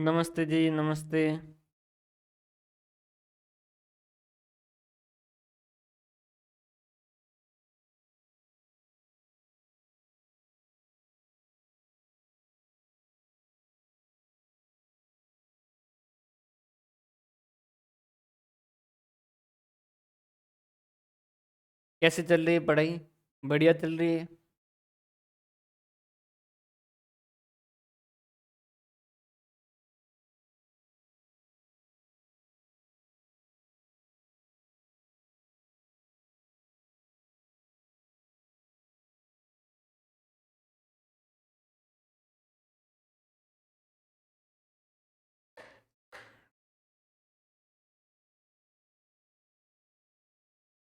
नमस्ते जी, नमस्ते। कैसे चल रही है पढ़ाई? बढ़िया चल रही है।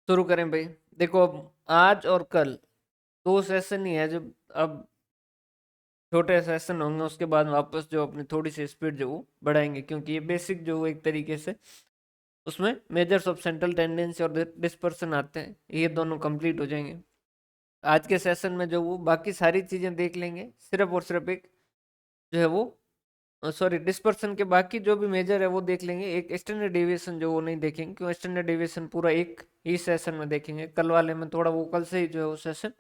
शुरू करें भाई। देखो, अब आज और कल दो सेशन ही है जो अब छोटे सेशन होंगे, उसके बाद वापस जो अपनी थोड़ी सी स्पीड जो वो बढ़ाएंगे, क्योंकि ये बेसिक जो वो एक तरीके से उसमें मेजर्स ऑफ सेंट्रल टेंडेंसी और डिस्पर्सन आते हैं, ये दोनों कंप्लीट हो जाएंगे। आज के सेशन में जो वो बाकी सारी चीजें देख लेंगे, सिर्फ और सिर्फ एक जो है वो सॉरी डिस्पर्सन के बाकी जो भी मेजर है वो देख लेंगे। एक स्टैंडर्ड डेविएशन जो वो नहीं देखेंगे, क्यों स्टैंडर्ड डेविएशन पूरा एक ही सेशन में देखेंगे। कल वाले में थोड़ा वो कल से ही जो है वो सेशन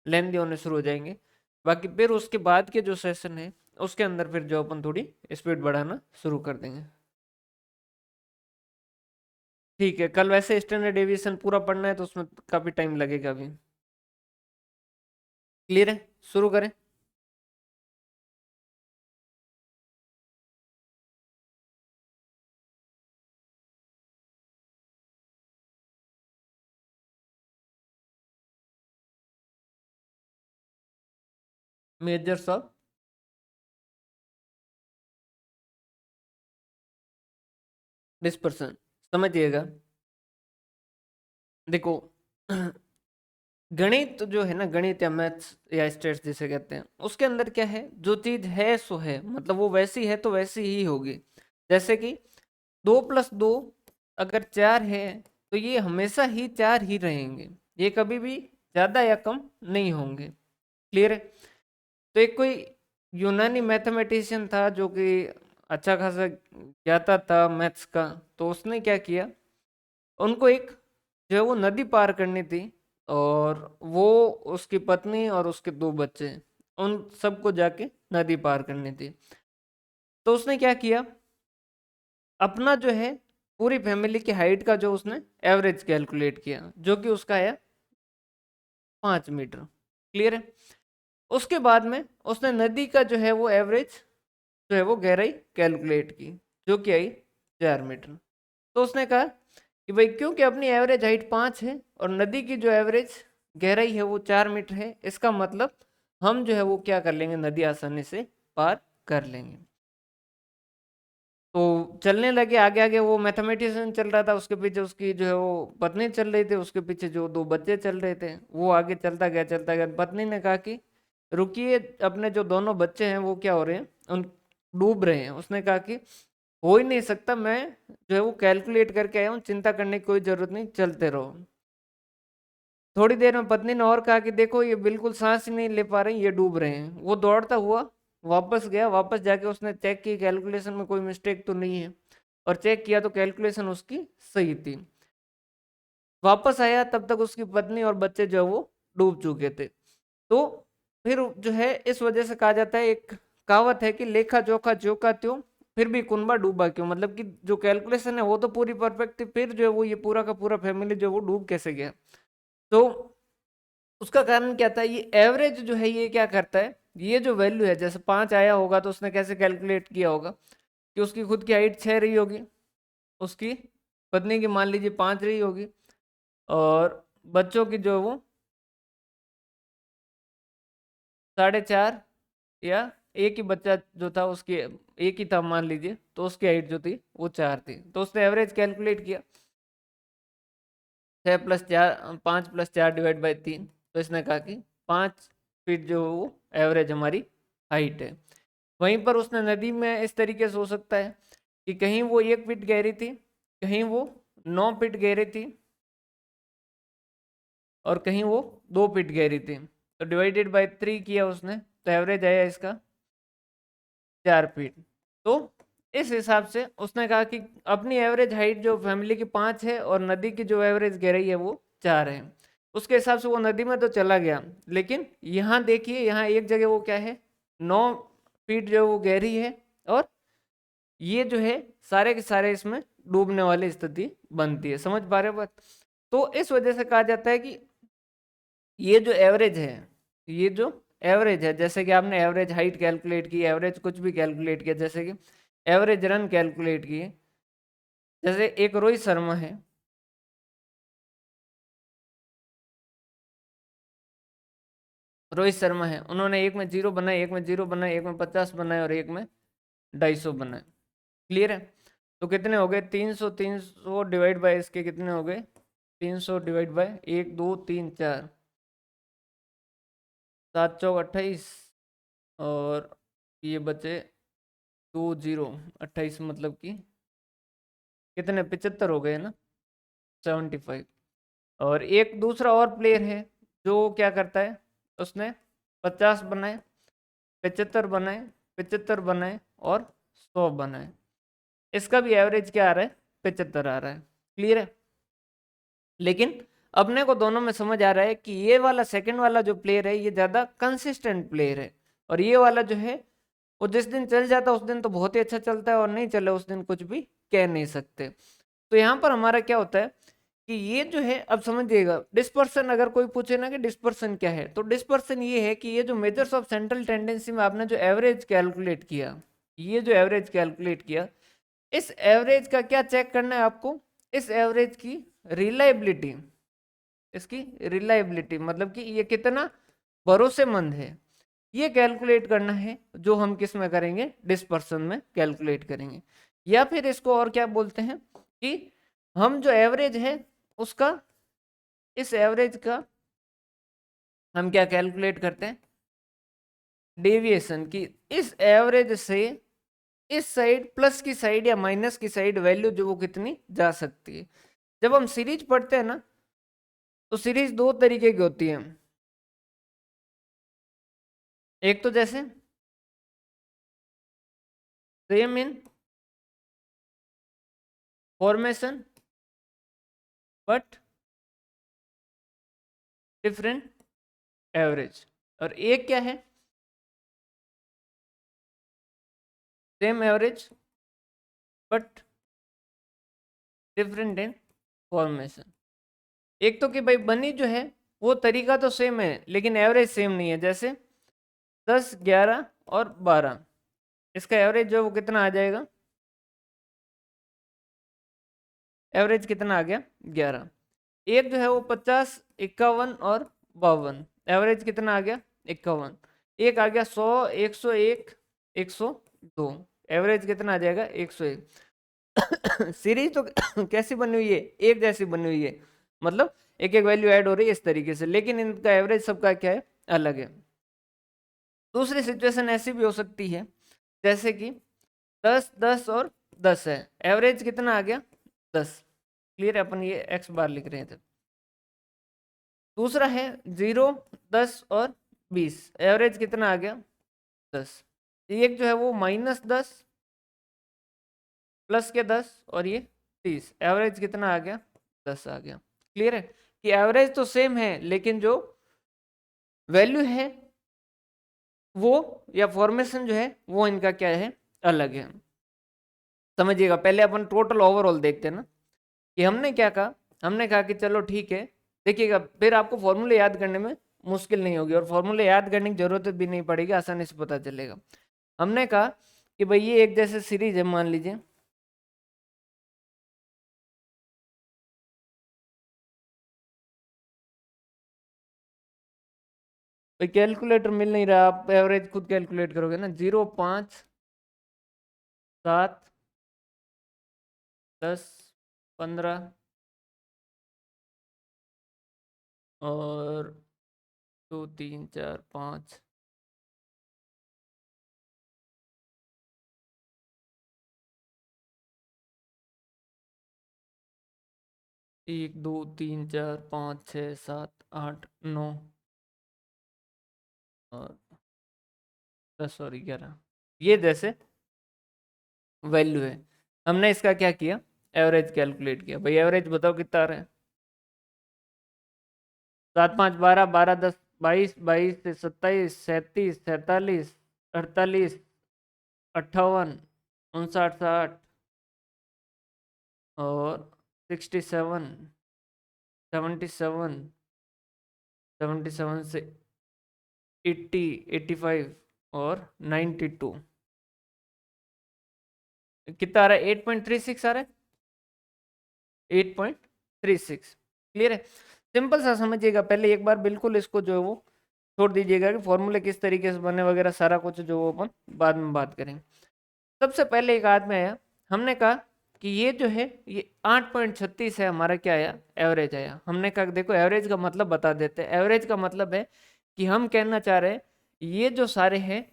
लेंदी होने शुरू हो जाएंगे। बाकी फिर उसके बाद के जो सेशन है उसके अंदर फिर जो अपन थोड़ी स्पीड बढ़ाना शुरू कर देंगे। ठीक है, कल वैसे स्टैंडर्ड डेविएशन पूरा पढ़ना है तो उसमें काफी टाइम लगेगा अभी। क्लियर है? शुरू करें। मेजर्स ऑफ डिस्पर्सन समझिएगा। देखो, गणित जो है ना, गणित या मैथ्स या स्टेट्स जिसे कहते हैं, उसके अंदर क्या है, जो चीज है सो है, मतलब वो वैसी है तो वैसी ही होगी। जैसे कि 2+2 अगर 4 है तो ये हमेशा ही 4 ही रहेंगे, ये कभी भी ज्यादा या कम नहीं होंगे। क्लियर है? तो एक कोई यूनानी मैथमेटिशियन था जो कि अच्छा खासा ज्ञाता था मैथ्स का, तो उसने क्या किया, उनको एक जो है वो नदी पार करनी थी, और वो उसकी पत्नी और उसके दो बच्चे, उन सबको जाके नदी पार करनी थी। तो उसने क्या किया, अपना जो है पूरी फैमिली की हाइट का जो उसने एवरेज कैलकुलेट किया, जो कि उसका है 5 मीटर। क्लियर है? उसके बाद में उसने नदी का जो है वो एवरेज जो है वो गहराई कैलकुलेट की, जो कि आई 4 मीटर। तो उसने कहा कि भाई क्योंकि अपनी एवरेज हाइट 5 है और नदी की जो एवरेज गहराई है वो 4 मीटर है, इसका मतलब हम जो है वो क्या कर लेंगे, नदी आसानी से पार कर लेंगे। तो चलने लगे आगे आगे, वो मैथमेटिशियन चल रहा था, उसके पीछे उसकी जो है वो पत्नी चल रही थी, उसके पीछे जो दो बच्चे चल रहे थे, वो आगे चलता गया चलता गया। पत्नी ने कहा कि रुकिए, अपने जो दोनों बच्चे हैं वो क्या हो रहे हैं, उन डूब रहे हैं। उसने कहा कि हो ही नहीं सकता, मैं जो है वो कैलकुलेट करके आया हूँ, चिंता करने की कोई जरूरत नहीं, चलते रहो। थोड़ी देर में पत्नी ने और कहा कि देखो ये बिल्कुल सांस ही नहीं ले पा रहे हैं, ये डूब रहे हैं। वो दौड़ता हुआ वापस गया, वापस जाके उसने चेक की कैलकुलेशन में कोई मिस्टेक तो नहीं है, और चेक किया तो कैलकुलेशन उसकी सही थी। वापस आया तब तक उसकी पत्नी और बच्चे जो है वो डूब चुके थे। तो फिर जो है इस वजह से कहा जाता है, एक कहावत है कि लेखा जोखा ज्यों का त्यों, फिर भी कुनबा डूबा क्यों। मतलब कि जो कैलकुलेशन है वो तो पूरी परफेक्ट थी, फिर जो है वो ये पूरा का पूरा फैमिली जो है वो डूब कैसे गया। तो उसका कारण क्या था, ये एवरेज जो है ये क्या करता है, ये जो वैल्यू है, जैसे 5 आया होगा तो उसने कैसे कैलकुलेट किया होगा कि उसकी खुद की हाइट 6 रही होगी, उसकी पत्नी की मान लीजिए 5 रही होगी, और बच्चों की जो है वो 4.5, या एक ही बच्चा जो था उसकी एक ही था मान लीजिए, तो उसकी हाइट जो थी वो 4 थी। तो उसने एवरेज कैलकुलेट किया, 6+4, 5+4/3। तो इसने कहा कि 5 फीट जो वो एवरेज हमारी हाइट है। वहीं पर उसने नदी में इस तरीके से हो सकता है कि कहीं वो 1 फीट गहरी थी, कहीं वो 9 फीट गहरी थी, और कहीं वो 2 फीट गहरी थी। तो डिवाइडेड बाय 3 किया उसने, तो एवरेज आया इसका 4 फीट। तो इस हिसाब से उसने कहा कि अपनी एवरेज हाइट जो फैमिली की 5 है और नदी की जो एवरेज गहराई है वो 4 है। उसके हिसाब से वो नदी में तो चला गया, लेकिन यहाँ देखिए, यहाँ एक जगह वो क्या है, 9 फीट जो वो गहरी है, और ये जो है सारे के सारे इसमें डूबने वाली स्थिति बनती है। समझ पा रहे हो बात? तो इस वजह से कहा जाता है कि ये जो एवरेज है, ये जो एवरेज है, जैसे कि आपने एवरेज हाइट कैलकुलेट की, एवरेज कुछ भी कैलकुलेट किया, जैसे कि एवरेज रन कैलकुलेट किए, जैसे एक रोहित शर्मा है, रोहित शर्मा है, उन्होंने एक में 0 बनाए, एक में 0 बनाए, एक में 50 बनाए और एक में 250 बनाए। क्लियर है? तो कितने हो गए? 300, 300 डिवाइड बाय इसके कितने हो गए? 300 डिवाइड बाय 1 2 3 4, 7 चौक 28, और ये बचे 20, 28, मतलब कि कितने, 75 हो गए ना, 75। और एक दूसरा और प्लेयर है जो क्या करता है, उसने 50 बनाए, 75 बनाए, 75 बनाए और 100 बनाए। इसका भी एवरेज क्या आ रहा है? 75 आ रहा है। क्लियर है? लेकिन अपने को दोनों में समझ आ रहा है कि ये वाला सेकंड वाला जो प्लेयर है ये ज्यादा कंसिस्टेंट प्लेयर है, और ये वाला जो है वो जिस दिन चल जाता है उस दिन तो बहुत ही अच्छा चलता है, और नहीं चले उस दिन कुछ भी कह नहीं सकते। तो यहाँ पर हमारा क्या होता है कि ये जो है, अब समझिएगा, डिस्पर्सन अगर कोई पूछे ना कि डिस्पर्सन क्या है, तो डिस्पर्सन ये है कि ये जो मेजर्स ऑफ सेंट्रल टेंडेंसी में आपने जो एवरेज कैलकुलेट किया, ये जो एवरेज कैलकुलेट किया, इस एवरेज का क्या चेक करना है आपको? इस एवरेज की रिलायबिलिटी, इसकी रिलायबिलिटी मतलब कि ये कितना भरोसेमंद है, ये कैलकुलेट करना है, जो हम किस में करेंगे? डिस्पर्सन में कैलकुलेट करेंगे। या फिर इसको और क्या बोलते हैं कि हम जो एवरेज है उसका, इस एवरेज का हम क्या कैलकुलेट करते हैं? डेविएशन की, इस एवरेज से इस साइड प्लस की साइड या माइनस की साइड वैल्यू जो वो कितनी जा सकती है। जब हम सीरीज पढ़ते हैं ना, तो सीरीज दो तरीके की होती है। एक तो जैसे same in formation but different average, और एक क्या है? Same average but different in formation. एक तो कि भाई बनी जो है वो तरीका तो सेम है लेकिन एवरेज सेम नहीं है, जैसे 10, 11 और 12, इसका एवरेज जो है वो कितना आ जाएगा? एवरेज कितना आ गया? 11। एक जो है वो 50, 51 और 52, एवरेज कितना आ गया? 51। एक आ गया 100, 101, 102, एवरेज कितना आ जाएगा? 101। सीरीज तो कैसी बनी हुई है? एक जैसी बनी हुई है, मतलब एक एक वैल्यू ऐड हो रही है इस तरीके से, लेकिन इनका एवरेज सबका क्या है? अलग है। दूसरी सिचुएशन ऐसी भी हो सकती है, जैसे कि 10, 10 और 10 है, एवरेज कितना आ गया? 10। क्लियर है? अपन ये एक्स बार लिख रहे थे। दूसरा है 0, 10 और 20, एवरेज कितना आ गया? 10। एक जो है वो -10 प्लस के 10 और ये 30, एवरेज कितना आ गया? 10 आ गया। क्लियर है कि एवरेज तो सेम है लेकिन जो वैल्यू है वो, या फॉर्मेशन जो है वो इनका क्या है? अलग है। समझिएगा, पहले अपन टोटल ओवरऑल देखते हैं ना, कि हमने क्या कहा। हमने कहा कि चलो ठीक है, देखिएगा फिर आपको फॉर्मूले याद करने में मुश्किल नहीं होगी, और फॉर्मूले याद करने की जरूरत भी नहीं पड़ेगी, आसानी से पता चलेगा। हमने कहा कि भाई ये एक जैसे सीरीज है, मान लीजिए, भाई कैलकुलेटर मिल नहीं रहा, आप एवरेज खुद कैलकुलेट करोगे ना। 0, 5, 7, 10, 15 और 2 3 4 5, 1 2 3 4 5 6 7 8 9 और 10 और 11, ये जैसे वैल्यू है। हमने इसका क्या किया, एवरेज कैलकुलेट किया। भाई एवरेज बताओ कितना आ रहा है, 7 5 12, 12 10 22, 22 27 37 38 39 58 59 60 और 67 77 से 80 85 और 92, कितना आ रहा है, 8.36 आ रहा है, 8.36। क्लियर है, सिंपल सा समझिएगा। पहले एक बार बिल्कुल इसको जो है वो छोड़ दीजिएगा कि फॉर्मूले किस तरीके से बने वगैरह सारा कुछ जो वो अपन बाद में बात करेंगे। सबसे पहले एक आदमी आया, हमने कहा कि ये जो है ये 8.36 है, हमारा क्या आया, एवरेज आया। हमने कहा देखो एवरेज का मतलब बता देते हैं। एवरेज का मतलब है कि हम कहना चाह रहे हैं ये जो सारे हैं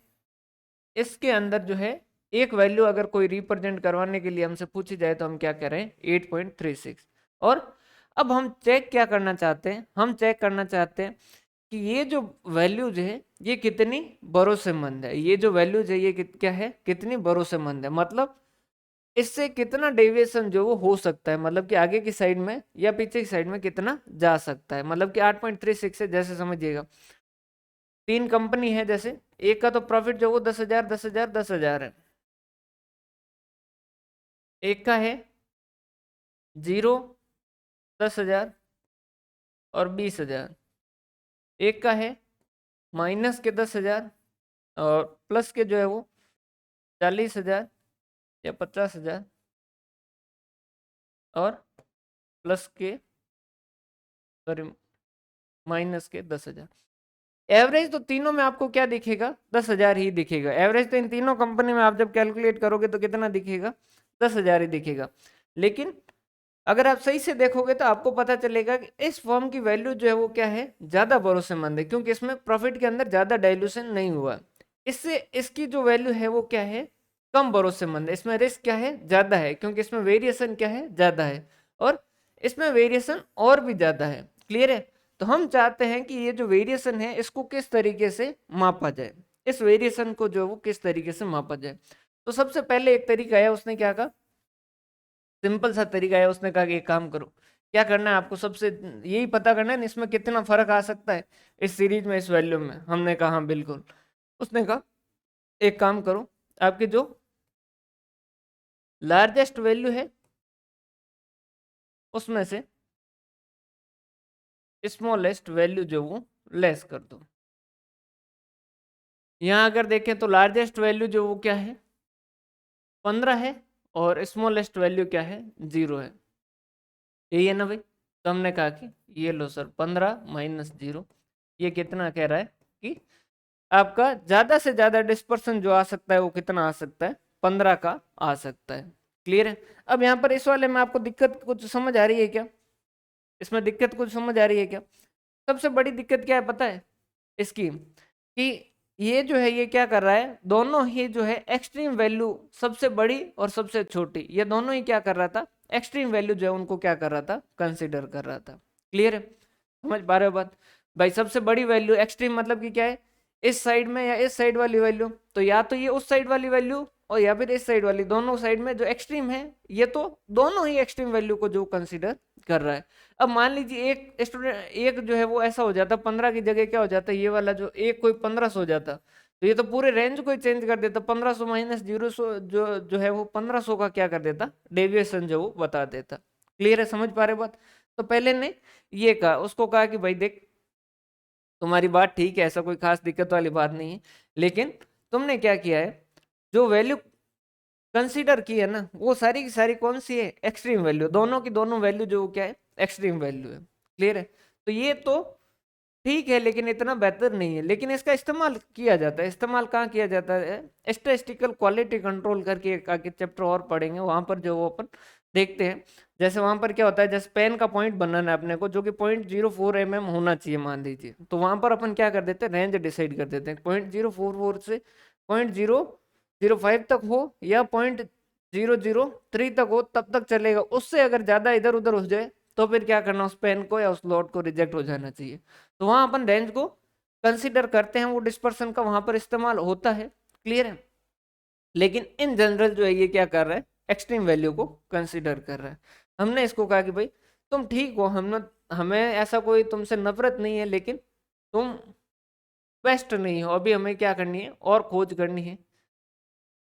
इसके अंदर जो है एक वैल्यू अगर कोई रिप्रेजेंट करवाने के लिए हमसे पूछी जाए तो हम क्या कह रहे हैं, 8.36। और अब हम चेक क्या करना चाहते हैं, हम चेक करना चाहते हैं कि ये जो वैल्यूज है ये कितनी भरोसेमंद है। ये जो वैल्यूज है ये क्या है, कितनी भरोसेमंद है, मतलब इससे कितना डेविएशन जो वो हो सकता है, मतलब कि आगे की साइड में या पीछे की साइड में कितना जा सकता है। मतलब कि 8.36 है, जैसे समझिएगा 3 कंपनी है, जैसे एक का तो प्रॉफिट जो वो 10,000 10,000 10,000 है, एक का है 0 10,000 और 20,000, एक का है माइनस के 10,000 और प्लस के जो है वो 40,000 या 50,000 और प्लस के सॉरी माइनस के 10,000। एवरेज तो तीनों में आपको क्या दिखेगा, 10,000 ही दिखेगा। एवरेज तो इन तीनों कंपनी में आप जब कैलकुलेट करोगे तो कितना दिखेगा, 10,000 ही दिखेगा। लेकिन अगर आप सही से देखोगे तो आपको पता चलेगा कि इस फर्म की वैल्यू जो है वो क्या है, ज्यादा भरोसेमंद है, क्योंकि इसमें प्रॉफिट के अंदर ज्यादा डाइल्यूशन नहीं हुआ। इससे इसकी जो वैल्यू है वो क्या है, कम भरोसेमंद है। इसमें रिस्क क्या है, ज्यादा है, क्योंकि इसमें वेरिएशन क्या है, ज्यादा है, और इसमें वेरिएशन और भी ज्यादा है। क्लियर है, तो हम चाहते हैं कि ये जो वेरिएशन है इसको किस तरीके से मापा जाए, इस वेरिएशन को जो वो किस तरीके से मापा जाए। तो सबसे पहले एक तरीका है, उसने क्या कहा, सिंपल सा तरीका है। उसने कहा कि एक काम करो, क्या करना है आपको, सबसे यही पता करना है ना इसमें कितना फर्क आ सकता है इस सीरीज में, इस वैल्यू में। हमने कहा हाँ बिल्कुल। उसने कहा एक काम करो, आपकी जो लार्जेस्ट वैल्यू है उसमें से स्मॉलेस्ट वैल्यू जो वो लेस कर दो। यहां अगर देखें तो लार्जेस्ट वैल्यू जो वो क्या है, 15 है, और स्मॉलेस्ट वैल्यू क्या है, 0 है। यही है ना भाई। तो हमने कहा कि ये लो सर, 15 माइनस 0, ये कितना कह रहा है कि आपका ज्यादा से ज्यादा डिस्पर्सन जो आ सकता है वो कितना आ सकता है, 15 का आ सकता है। क्लियर है। अब यहाँ पर इस वाले में आपको दिक्कत कुछ समझ आ रही है क्या, इसमें दिक्कत कुछ समझ आ रही है क्या। सबसे बड़ी दिक्कत क्या है पता है इसकी, कि ये जो है ये क्या कर रहा है, दोनों ही जो है एक्सट्रीम वैल्यू, सबसे बड़ी और सबसे छोटी, ये दोनों ही क्या कर रहा था, एक्सट्रीम वैल्यू जो है उनको क्या कर रहा था, कंसिडर कर रहा था। क्लियर है, समझ पा रहे हो बात। भाई सबसे बड़ी वैल्यू एक्सट्रीम मतलब कि क्या है, इस साइड में या इस साइड वाली वैल्यू, तो या तो ये उस साइड वाली वैल्यू और या फिर इस साइड वाली, दोनों साइड में जो एक्सट्रीम है ये तो दोनों ही एक्सट्रीम वैल्यू को जो कंसिडर कर रहा है। अब मान लीजिए एक स्टूडेंट, एक जो है वो ऐसा हो जाता, 15 की जगह क्या हो जाता, ये वाला जो एक कोई 1500 हो जाता, तो ये तो पूरे रेंज को ही चेंज कर देता। 1500 माइनस 0 जो है वो 1500 का क्या कर देता, डेविएशन जो वो बता देता। क्लियर है, समझ पा रहे बात। तो पहले ने ये कहा, उसको कहा कि भाई देख तुम्हारी बात ठीक है, ऐसा कोई खास दिक्कत वाली बात नहीं है, लेकिन तुमने क्या किया है, जो वैल्यू कंसीडर की है ना वो सारी की सारी कौन सी है, एक्सट्रीम वैल्यू, दोनों की दोनों वैल्यू जो क्या है, एक्सट्रीम वैल्यू है। क्लियर है, तो ये तो ठीक है लेकिन इतना बेहतर नहीं है, लेकिन इसका इस्तेमाल किया जाता है। इस्तेमाल कहाँ किया जाता है, स्टैटिस्टिकल क्वालिटी कंट्रोल करके एक आगे चैप्टर और पढ़ेंगे, वहां पर जो वो अपन देखते हैं। जैसे वहां पर क्या होता है, जैसे पेन का पॉइंट बनाना है अपने को, जो कि 0.04 mm होना चाहिए मान लीजिए, तो वहां पर अपन क्या कर देते हैं, रेंज डिसाइड कर देते हैं, 0.044 से 0.005 तक हो या 0.003 तक हो तब तक चलेगा। उससे अगर ज्यादा इधर उधर हो जाए तो फिर क्या करना, उस पेन को या उस लॉट को रिजेक्ट हो जाना चाहिए। तो वहां अपन रेंज को कंसिडर करते हैं, वो डिस्पर्सन का वहां पर इस्तेमाल होता है। क्लियर है, लेकिन इन जनरल जो है ये क्या कर रहा है, एक्सट्रीम वैल्यू को कंसिडर कर रहा है। हमने इसको कहा कि भाई तुम ठीक हो, हम हमें ऐसा कोई तुमसे नफरत नहीं है, लेकिन तुम बेस्ट नहीं हो, अभी हमें क्या करनी है, और खोज करनी है,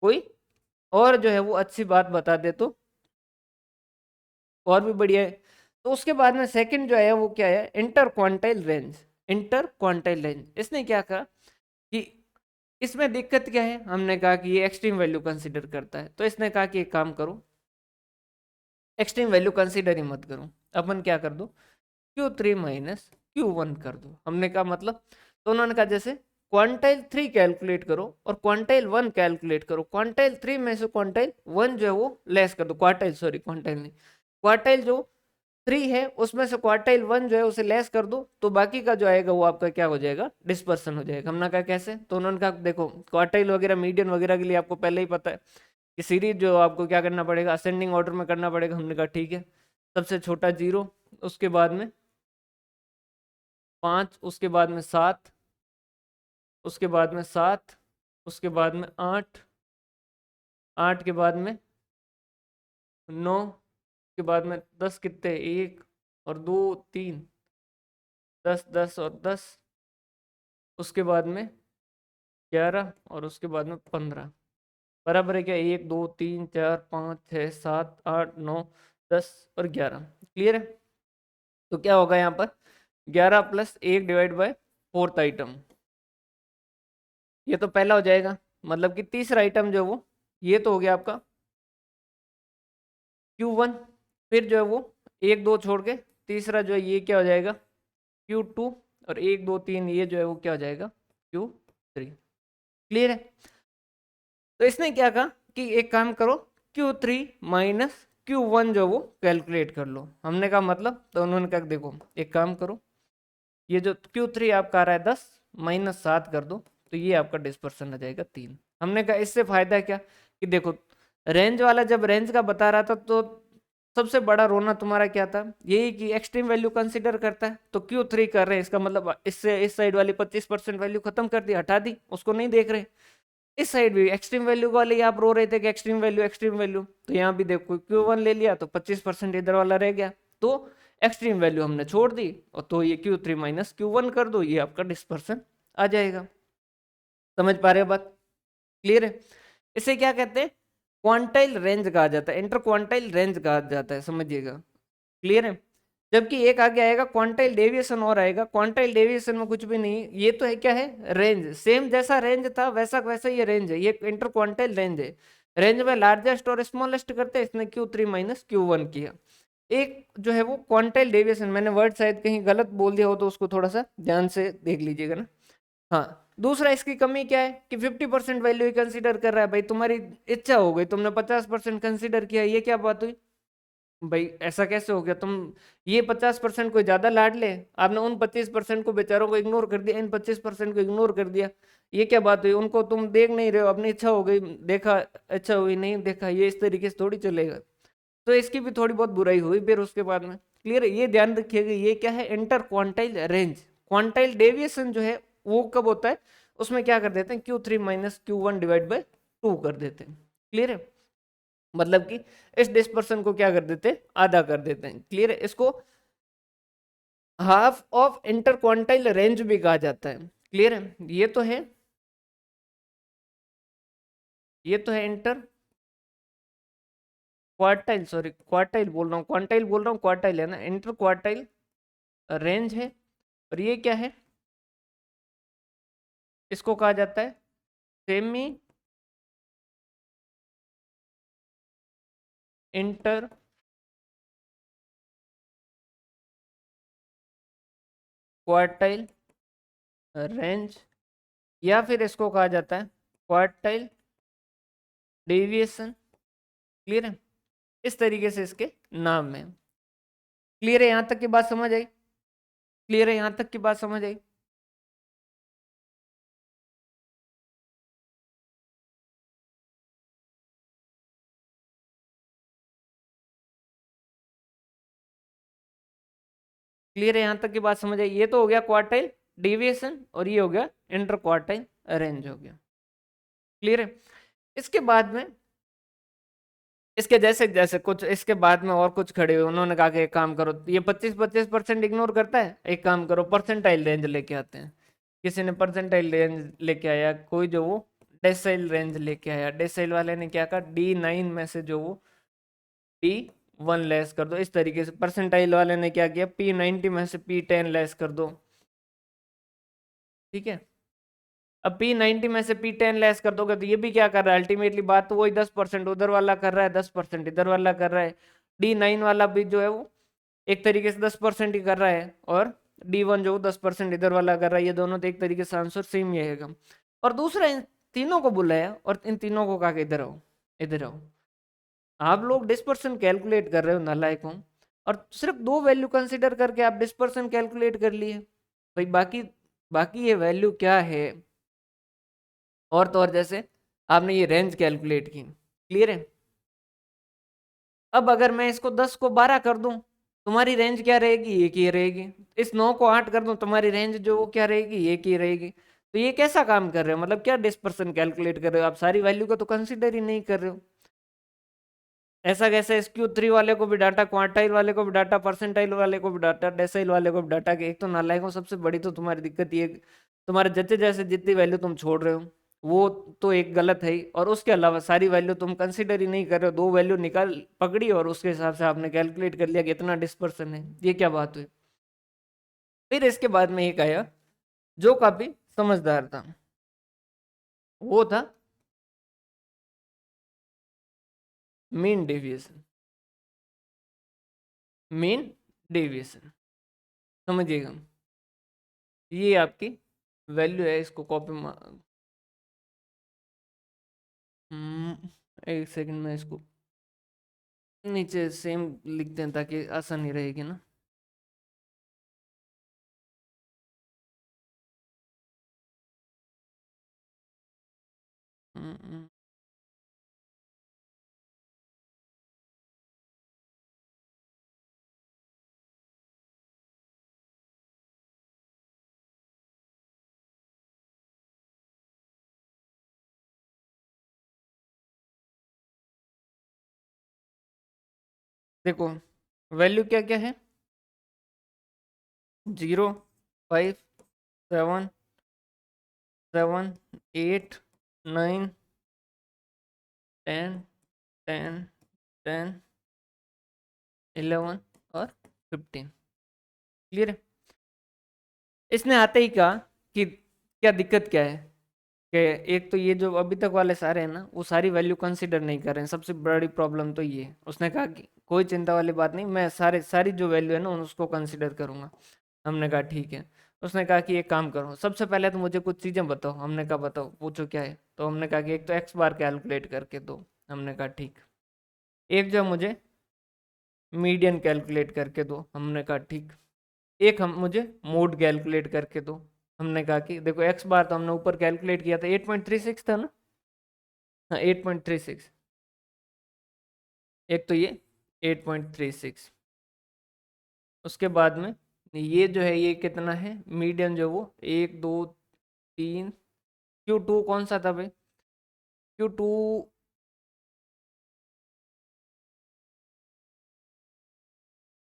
कोई और जो है वो अच्छी बात बता दे तो और भी बढ़िया है। तो उसके बाद में सेकंड जो है वो क्या है, inter quantile range. Inter quantile range इसने क्या कहा कि इसमें दिक्कत क्या है, हमने कहा कि ये एक्सट्रीम वैल्यू कंसीडर करता है, तो इसने कहा कि एक काम करो, एक्सट्रीम वैल्यू कंसीडर ही मत करो, अपन क्या कर दो, Q3 माइनस Q1 कर दो। हमने कहा मतलब, तो उन्होंने कहा जैसे क्वांटाइल 3 कैलकुलेट करो और क्वांटाइल 1 कैलकुलेट करो, क्वांटाइल 3 में से क्वांटाइल 1 जो है वो लेस कर दो, क्वार्टाइल सॉरी क्वांटाइल नहीं, क्वार्टाइल जो 3 है उसमें से क्वार्टाइल 1 जो है उसे लेस कर दो, तो बाकी का जो आएगा वो आपका क्या हो जाएगा, डिस्पर्सन हो जाएगा। हमने कहा कैसे, तो उन्होंने कहा देखो क्वार्टाइल वगैरह मीडियन वगैरह के लिए आपको पहले ही पता है कि सीरीज जो आपको क्या करना पड़ेगा, असेंडिंग ऑर्डर में करना पड़ेगा। हमने कहा ठीक है, सबसे छोटा 0, उसके बाद में 5, उसके बाद में 7, उसके बाद में 7, उसके बाद में 8, 8 के बाद में 9 के बाद में 10, कितने, 1 और 2 3, 10 10 और 10, उसके बाद में 11 और उसके बाद में 15, बराबर है क्या, 1 2 3 4 5 6 7 8 9 10 और 11। क्लियर है, तो क्या होगा यहाँ पर 11 plus 1 divide by fourth item, ये तो पहला हो जाएगा, मतलब कि तीसरा आइटम जो है वो ये तो हो गया आपका Q1, फिर जो है वो 1 2 छोड़ के तीसरा जो है ये क्या हो जाएगा Q2, और 1 2 3 ये जो है वो क्या हो जाएगा Q3। क्लियर है, तो इसने क्या कहा कि एक काम करो, Q3 माइनस Q1 जो वो कैलकुलेट कर लो। हमने कहा मतलब, तो उन्होंने कहा देखो एक काम करो, ये जो Q3 आपका आ रहा है 10 माइनस 7 कर दो, तो ये आपका डिस्पर्सन आ जाएगा 3। हमने कहा इससे फायदा क्या कि देखो रेंज वाला जब रेंज का बता रहा था तो सबसे बड़ा रोना तुम्हारा क्या था, यही कि एक्सट्रीम वैल्यू कंसीडर करता है, तो Q3 कर रहे हैं, इसका मतलब इससे इस साइड वाली 25% वैल्यू खत्म कर दी, हटा दी, उसको नहीं देख रहे। इस साइड भी एक्सट्रीम वैल्यू वाले ही आप रो रहे थे कि एक्सट्रीम वैल्यू, तो यहाँ भी देखो Q1 ले लिया तो 25% इधर वाला रह गया, तो एक्सट्रीम वैल्यू हमने छोड़ दी, और तो ये Q3 माइनस Q1 कर दो, ये आपका डिस्पर्सन आ जाएगा। समझ पा रहे हो बात, क्लियर है। इसे क्या कहते हैं, क्वांटाइल रेंज कहा जाता है, इंटर क्वांटाइल रेंज कहा जाता है, समझिएगा। क्लियर है, जबकि एक आगे आएगा क्वांटाइल डेविएशन और आएगा, क्वांटाइल डेविएशन में कुछ भी नहीं, ये तो है क्या है, रेंज, सेम जैसा रेंज था वैसा वैसा ये रेंज है, ये इंटर क्वांटाइल रेंज है। रेंज में लार्जेस्ट और स्मॉलेस्ट करते हैं, इसने Q3 माइनस Q1 किया। एक जो है वो क्वांटाइल डेविएशन, मैंने वर्ड शायद कहीं गलत बोल दिया हो तो उसको थोड़ा सा ध्यान से देख लीजिएगा ना। हाँ, दूसरा इसकी कमी क्या है कि 50% वैल्यू ही कंसीडर कर रहा है। भाई तुम्हारी इच्छा हो गई, तुमने 50% कंसीडर किया, ये क्या बात हुई भाई, ऐसा कैसे हो गया, तुम ये 50% कोई ज्यादा लाड ले, आपने उन 25% को बेचारों को इग्नोर कर दिया, इन 25% को इग्नोर कर दिया, ये क्या बात हुई, उनको तुम देख नहीं रहे हो, अपनी इच्छा हो गई देखा, अच्छा हुई नहीं देखा, ये इस तरीके से थोड़ी चलेगा। तो इसकी भी थोड़ी बहुत बुराई हुई फिर उसके बाद में। क्लियर है, ये ध्यान रखिएगा, ये क्या है, inter quantile range. Quantile deviation जो है वो कब होता है, उसमें क्या कर देते हैं, Q3 minus Q1 divide by 2 कर देते हैं। क्लियर है, मतलब कि इस डिस्पर्सन को क्या कर देते हैं, आधा कर देते हैं। क्लियर है, इसको half of inter quantile range भी कहा जाता है। क्लियर है, ये तो है इंटर क्वार्टाइल, सॉरी क्वार्टाइल बोल रहा हूँ, क्वांटाइल बोल रहा हूँ, क्वार्टाइल है ना, इंटर क्वार्टाइल रेंज है। और ये क्या है, इसको कहा जाता है सेमी इंटर क्वार्टाइल रेंज, या फिर इसको कहा जाता है क्वार्टाइल डेविएशन। क्लियर है, इस तरीके से इसके नाम है। क्लियर है, यहां तक की बात समझ आई, क्लियर है, यहां तक की बात समझ आई। क्लियर है, यहां तक की बात समझ आई। ये तो हो गया क्वार्टाइल डेविएशन और ये हो गया इंटर क्वार्टाइल रेंज हो गया। क्लियर है, इसके बाद में, इसके जैसे जैसे कुछ इसके बाद में और कुछ खड़े हुए, उन्होंने कहा कि एक काम करो, ये 25-25% इग्नोर करता है, एक काम करो परसेंटाइल रेंज लेके आते हैं। किसी ने परसेंटाइल रेंज लेके आया, कोई जो वो डेसाइल रेंज लेके आया, डेसाइल वाले ने क्या कहा, D9 में से जो वो P1 लेस कर दो। इस तरीके से परसेंटाइल वाले ने क्या किया, P90 में से P10 लेस कर दो। ठीक है, अब P90 में से P10 लेस कर दोगे तो ये भी क्या कर रहा है, अल्टीमेटली बात तो वही 10% उधर वाला कर रहा है, 10% इधर वाला कर रहा है। D9 वाला भी जो है वो एक तरीके से 10% ही कर रहा है, और D1 जो 10% इधर वाला कर रहा है। ये दोनों तो एक तरीके से आंसर सेम ही है। और दूसरा, इन तीनों को बुलाया और इन तीनों को कहा कि इधर आओ, इधर आओ। आप लोग डिस्पर्सन कैलकुलेट कर रहे हो नालायक हो, और सिर्फ दो वैल्यू कंसीडर करके आप डिस्पर्सन कैलकुलेट कर लिए भाई। बाकी बाकी ये वैल्यू क्या है, और तो और जैसे आपने ये रेंज कैलकुलेट की, क्लियर है। अब अगर मैं इसको 10 को 12 कर दूं, तुम्हारी रेंज क्या रहेगी, एक ही रहेगी। इस 9 को 8 कर दूं, तुम्हारी रेंज जो वो क्या रहेगी, एक ही रहेगी। तो ये कैसा काम कर रहे हो, मतलब क्या डिस्पर्सन कैलकुलेट कर रहे हो आप, सारी वैल्यू को तो कंसीडर ही नहीं कर रहे हो। ऐसा कैसे, SQ3 वाले को भी डाटा, क्वार्टाइल वाले को भी डाटा, परसेंटाइल वाले को भी डाटा, डेसाइल वाले को भी डाटा। के एक तो नालायकों, सबसे बड़ी तो तुम्हारी दिक्कत ये, तुम्हारे जच्चे जैसे जितनी वैल्यू तुम छोड़ रहे हो वो तो एक गलत है ही, और उसके अलावा सारी वैल्यू तुम कंसिडर ही नहीं कर रहे हो। दो वैल्यू निकाल पकड़ी और उसके हिसाब से आपने कैलकुलेट कर लिया कि इतना डिस्पर्सन है। ये क्या बात हुई। फिर इसके बाद में एक आया जो काफी समझदार था, वो था मीन डेविएशन। मीन डेविएशन, समझिएगा, ये आपकी वैल्यू है। इसको कॉपी, एक सेकंड में इसको नीचे सेम लिखते हैं ताकि आसानी रहेगी ना। हम्म, देखो वैल्यू क्या क्या है, 0, 5, 7, 7, 8, 9, 10, 10, 10, 11 और 15। क्लियर है। इसने आते ही कहा कि क्या दिक्कत क्या है, कि एक तो ये जो अभी तक वाले सारे हैं ना, वो सारी वैल्यू कंसीडर नहीं कर रहे हैं। सबसे बड़ी प्रॉब्लम तो ये है। उसने कहा कि कोई चिंता वाली बात नहीं, मैं सारी जो वैल्यू है ना उसको कंसीडर करूंगा। हमने कहा ठीक है। उसने कहा कि एक काम करो, सबसे पहले तो मुझे कुछ चीजें बताओ। हमने कहा बताओ, पूछो क्या है। तो हमने कहा कि एक तो एक्स बार कैलकुलेट करके दो। हमने कहा ठीक। एक जो मुझे मीडियन कैलकुलेट करके दो। हमने कहा ठीक। एक हम मुझे मोड कैलकुलेट करके दो। हमने कहा कि देखो एक्स बार तो हमने ऊपर कैलकुलेट किया था, 8.36 था ना। हाँ, 8.36। एक तो ये 8.36। उसके बाद में ये जो है ये कितना है, मीडियन जो वो 1, 2, 3। Q2 कौन सा था भाई, Q2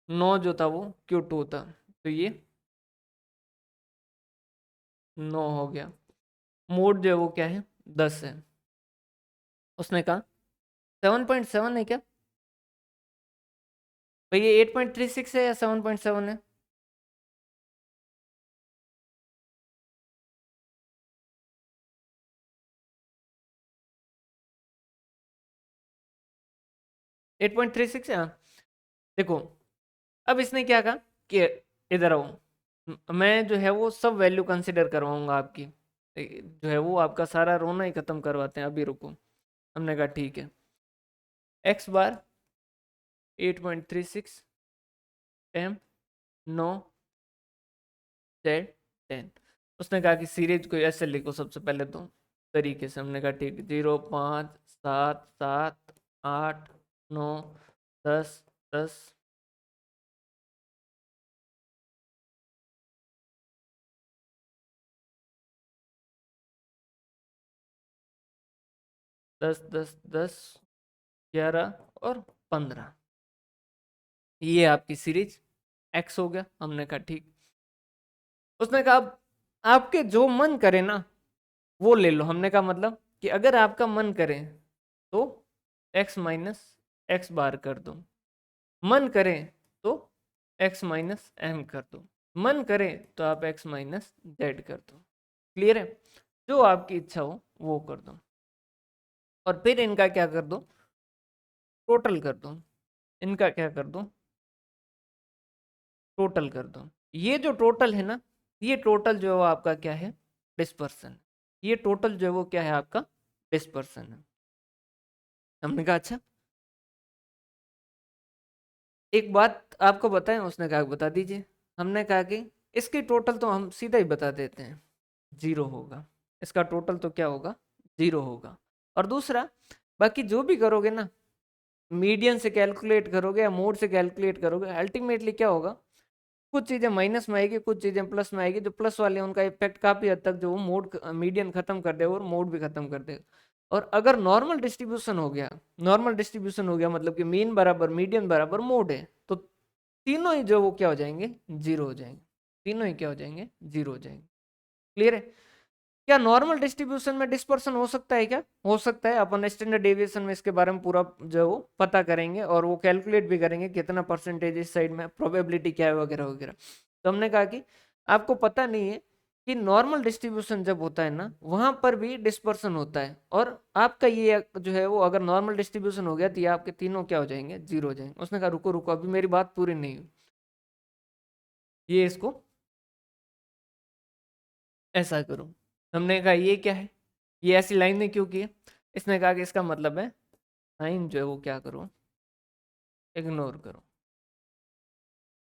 9 जो था वो Q2 था। तो ये 9 हो गया। मोड जो है वो क्या है, 10 है। उसने कहा 7.7 है क्या भाई, ये 8.36 है या 7.7 है। 8.36 है, हाँ। देखो अब इसने क्या कहा कि इधर आओ, मैं जो है वो सब वैल्यू कंसिडर करवाऊंगा आपकी। जो है वो आपका सारा रोना ही खत्म करवाते हैं, अभी रुको। हमने कहा ठीक है। एक्स बार 8.36, एम 9, जेड 10। उसने कहा कि सीरीज को ऐसे लिखो सबसे पहले तो तरीके से। हमने कहा ठीक, 0, 5, 7, 7, 8, 9, 10, 10। 10 10 10 11 और 15, ये आपकी सीरीज एक्स हो गया। हमने कहा ठीक। उसने कहा अब आपके जो मन करे ना वो ले लो। हमने कहा मतलब कि अगर आपका मन करे तो एक्स माइनस एक्स बार कर दो, मन करे तो एक्स माइनस एम कर दो, मन करे तो आप एक्स माइनस जेड कर दो। क्लियर है? जो आपकी इच्छा हो वो कर दो, और फिर इनका क्या कर दो, टोटल कर दो। इनका क्या कर दो, टोटल कर दो। ये जो टोटल है ना, ये टोटल जो है वो आपका क्या है, डिस्पर्सन। ये टोटल जो है वो क्या है आपका, डिस्पर्सन है। हमने कहा अच्छा एक बात आपको बताएं, उसने कहा बता दीजिए। हमने कहा कि इसकी टोटल तो हम सीधा ही बता देते हैं, जीरो होगा। इसका टोटल तो क्या होगा, जीरो होगा। और दूसरा, बाकी जो भी करोगे ना, मीडियन से कैलकुलेट करोगे या मोड से कैलकुलेट करोगे, अल्टीमेटली क्या होगा, कुछ चीजें माइनस में आएगी, कुछ चीजें प्लस में आएगी। जो प्लस वाले उनका इफेक्ट काफी हद तक जो वो मोड मीडियन खत्म कर देगा और मोड भी खत्म कर देगा। और अगर नॉर्मल डिस्ट्रीब्यूशन हो गया, नॉर्मल डिस्ट्रीब्यूशन हो गया मतलब कि मीन बराबर मीडियन बराबर मोड है, तो तीनों ही जो वो क्या हो जाएंगे, जीरो हो जाएंगे। तीनों ही क्या हो जाएंगे, जीरो हो जाएंगे। क्लियर है? क्या नॉर्मल डिस्ट्रीब्यूशन में डिस्पर्सन हो सकता है? क्या हो सकता है? अपन स्टैंडर्ड डेविएशन में इसके बारे में पूरा जो है वो पता करेंगे और वो कैलकुलेट भी करेंगे कितना परसेंटेज इस साइड में, प्रोबेबिलिटी क्या है वगैरह वगैरह। तो हमने कहा कि आपको पता नहीं है कि नॉर्मल डिस्ट्रीब्यूशन जब होता है ना, वहां पर भी डिस्पर्सन होता है। और आपका ये जो है वो अगर नॉर्मल डिस्ट्रीब्यूशन हो गया तो ये आपके तीनों क्या हो जाएंगे, जीरो हो जाएंगे। उसने कहा रुको रुको, अभी मेरी बात पूरी नहीं हुई। ये इसको ऐसा करो। हमने कहा ये क्या है, ये ऐसी लाइन ने क्यों की है? इसने कहा कि इसका मतलब है साइन जो है वो क्या करो, इग्नोर करो।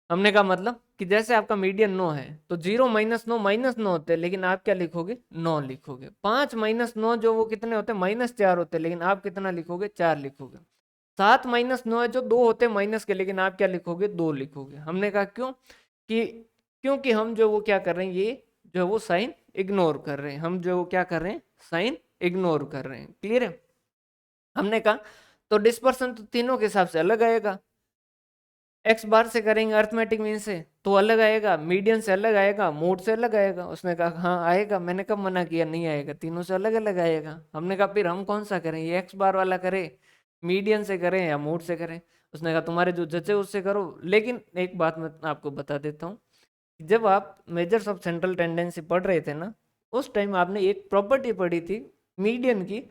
हमने कहा मतलब कि जैसे आपका मीडियन 9 है तो 0 - 9 - 9 होते हैं, लेकिन आप क्या लिखोगे, 9 लिखोगे। 5 - 9 जो वो कितने होते हैं, -4 होते हैं, लेकिन आप कितना लिखोगे, 4 लिखोगे। 7 - 9 है जो 2 होते हैं माइनस के, लेकिन आप क्या लिखोगे, 2 लिखोगे। हमने कहा क्यों, कि क्योंकि हम जो वो क्या कर रहे हैं, ये जो है वो साइन इग्नोर कर रहे हैं। हम जो वो क्या कर रहे हैं, साइन इग्नोर कर रहे हैं। क्लियर है? हमने कहा तो डिस्पर्सन तो तीनों के हिसाब से अलग आएगा। एक्स बार से करेंगे अर्थमेटिक मीन से तो अलग आएगा, मीडियन से अलग आएगा, मोड से अलग आएगा। उसने कहा हाँ आएगा। मैंने कब मना किया नहीं आएगा, तीनों से अलग अलग आएगा। हमने कहा फिर हम कौन सा करें, ये एक्स बार वाला करें, मीडियन से करें या मोड से करें? उसने कहा तुम्हारे जो जचे उससे करो। लेकिन एक बात मैं आपको बता देता हूँ, जब आप मेजर्स ऑफ सेंट्रल टेंडेंसी पढ़ रहे थे ना, उस टाइम आपने एक प्रॉपर्टी पढ़ी थी मीडियन की।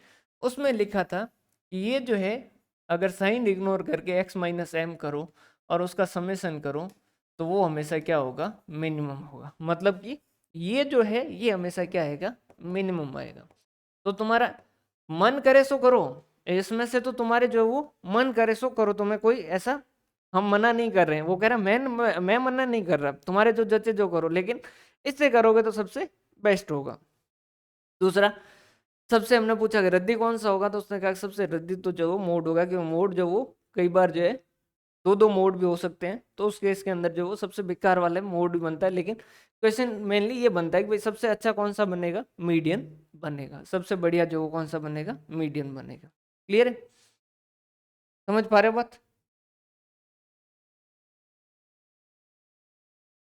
उसमें लिखा था कि ये जो है, अगर साइन इग्नोर करके एक्स माइनस एम करो और उसका समेशन करो, तो वो हमेशा क्या होगा, मिनिमम होगा। मतलब कि ये जो है ये हमेशा क्या आएगा, मिनिमम आएगा। तो तुम्हारा मन करे सो करो, इसमें से तो तुम्हारे जो वो मन करे सो करो। तुम्हें कोई ऐसा, हम मना नहीं कर रहे हैं, वो कह रहा है मैं मना नहीं कर रहा, तुम्हारे जो जचे जो करो, लेकिन इससे करोगे तो सबसे बेस्ट होगा। दूसरा, सबसे हमने पूछा कि रद्दी कौन सा होगा, तो उसने कहा कि सबसे रद्दी तो जो वो मोड होगा, क्योंकि मोड जो वो कई बार जो है दो दो मोड भी हो सकते हैं, तो उस केस के अंदर जो वो सबसे बेकार वाला मोड भी बनता है। लेकिन क्वेश्चन मेनली ये बनता है कि भाई सबसे अच्छा कौन सा बनेगा, मीडियन बनेगा। सबसे बढ़िया जो वो कौन सा बनेगा, मीडियन बनेगा। क्लियर है? समझ पा रहे हो बात?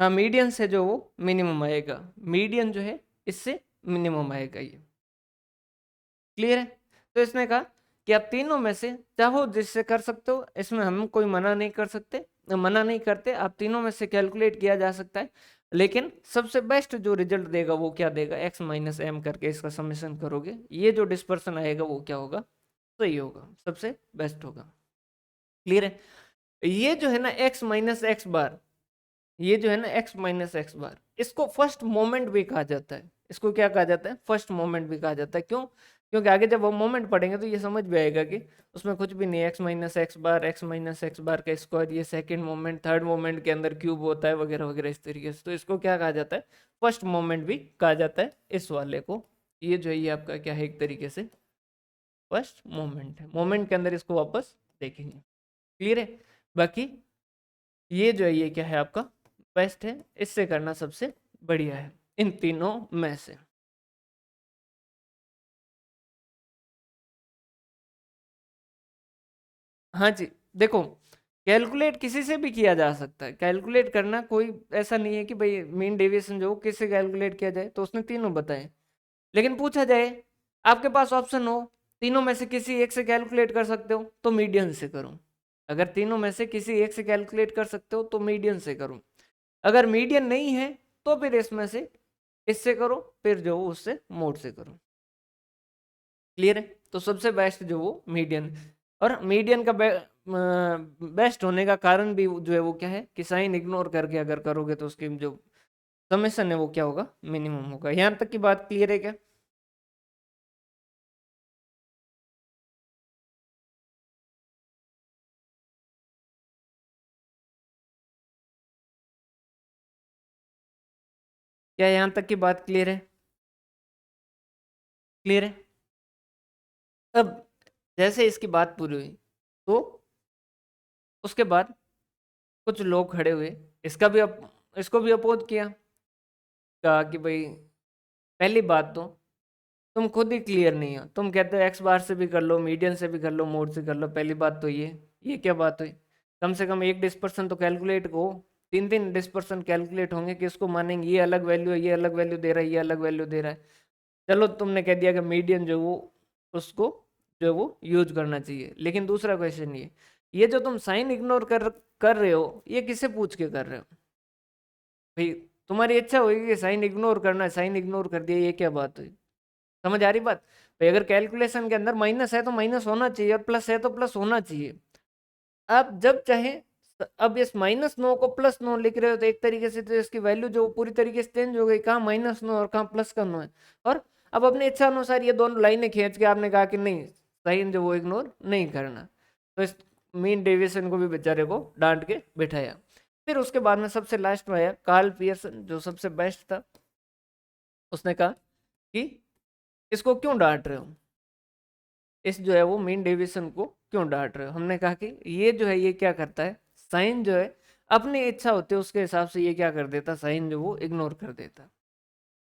हाँ, मीडियन से जो वो मिनिमम आएगा, मीडियन जो है इससे मिनिमम आएगा ये। क्लियर है? तो इसने कहा कि आप तीनों में से चाहो जिससे कर सकते हो, इसमें हम कोई मना नहीं कर सकते, मना नहीं करते। आप तीनों में से कैलकुलेट किया जा सकता है, लेकिन सबसे बेस्ट जो रिजल्ट देगा वो क्या देगा, एक्स माइनस एम करके इसका समेशन करोगे, ये जो डिस्पर्सन आएगा वो क्या होगा, सही होगा, सबसे बेस्ट होगा। क्लियर है? ये जो है ना एक्स माइनस एक्स बार, ये जो है ना एक्स माइनस एक्स बार, इसको फर्स्ट मोमेंट भी कहा जाता है। इसको क्या कहा जाता है, फर्स्ट मोमेंट भी कहा जाता है। क्यों? क्योंकि आगे जब वो मोमेंट पढ़ेंगे तो ये समझ भी आएगा कि उसमें कुछ भी नहीं है, एक्स माइनस एक्स बार का स्क्वायर, ये सेकंड मोमेंट, थर्ड मोमेंट के अंदर क्यूब होता है वगैरह वगैरह इस तरीके से। तो इसको क्या कहा जाता है, फर्स्ट मोमेंट भी कहा जाता है इस वाले को। ये जो है ये आपका क्या है, एक तरीके से फर्स्ट मोमेंट है। मोमेंट के अंदर इसको वापस देखेंगे। क्लियर है? बाकी ये जो है ये क्या है आपका, बेस्ट है, इससे करना सबसे बढ़िया है इन तीनों में से। हाँ जी, देखो कैलकुलेट किसी से भी किया जा सकता है, कैलकुलेट करना कोई ऐसा नहीं है कि भाई मीन डेविएशन जो किससे कैलकुलेट किया जाए, तो उसने तीनों बताए। लेकिन पूछा जाए आपके पास ऑप्शन हो तीनों में से किसी एक से कैलकुलेट कर सकते हो तो मीडियन से करो। अगर तीनों में से किसी एक से कैलकुलेट कर सकते हो तो मीडियन से करो। अगर मीडियन नहीं है तो फिर इसमें से इससे करो, फिर जो उससे मोड से करो। क्लियर है? तो सबसे बेस्ट जो वो मीडियन। और मीडियन का बेस्ट होने का कारण भी जो है वो क्या है कि साइन इग्नोर करके अगर करोगे तो उसकी जो समेशन है वो क्या होगा, मिनिमम होगा। यहां तक की बात क्लियर है क्या? क्या यहां तक की बात क्लियर है? क्लियर है? अब जैसे इसकी बात पूरी हुई तो उसके बाद कुछ लोग खड़े हुए, इसका भी इसको भी अपोज किया। कहा कि भाई पहली बात तो तुम खुद ही क्लियर नहीं हो, तुम कहते हो एक्स बार से भी कर लो, मीडियन से भी कर लो, मोड से कर लो। पहली बात तो ये क्या बात हुई? कम से कम एक डिस्पर्सन तो कैलकुलेट हो, तीन तीन डिस्पर्सन कैलकुलेट होंगे कि इसको मानेंगे ये अलग वैल्यू है, ये अलग वैल्यू दे रहा है, ये अलग वैल्यू दे रहा है। चलो तुमने कह दिया कि मीडियन जो वो उसको जो वो यूज करना चाहिए। लेकिन दूसरा क्वेश्चन ये जो तुम साइन इग्नोर कर रहे हो ये किसे पूछ के कर रहे हो? भाई तुम्हारी इच्छा होगी कि साइन इग्नोर करना है, साइन इग्नोर कर दिया, ये क्या बात हुई? समझ आ रही बात? भाई अगर कैलकुलेशन के अंदर माइनस है तो माइनस होना चाहिए और प्लस है तो प्लस होना चाहिए। आप जब चाहे अब इस -9 को +9 लिख रहे हो तो एक तरीके से तो इसकी वैल्यू जो पूरी तरीके से चेंज हो गई, कहाँ -9 और कहाँ +9 है। और अब अपनी इच्छा अनुसार ये दोनों लाइनें खींच के आपने कहा कि नहीं साइन जो वो इग्नोर नहीं करना, तो इस मीन डेविएशन को भी बेचारे को डांट के बिठाया। फिर उसके बाद में सबसे लास्ट में आया कार्ल पियर्सन जो सबसे बेस्ट था। उसने कहा कि इसको क्यों डांट रहे हो, इस जो है वो मीन डेविएशन को क्यों डांट रहे हो? हमने कहा कि ये जो है ये क्या करता है, साइन जो है अपनी इच्छा होती है उसके हिसाब से ये क्या कर देता, साइन जो वो इग्नोर कर देता।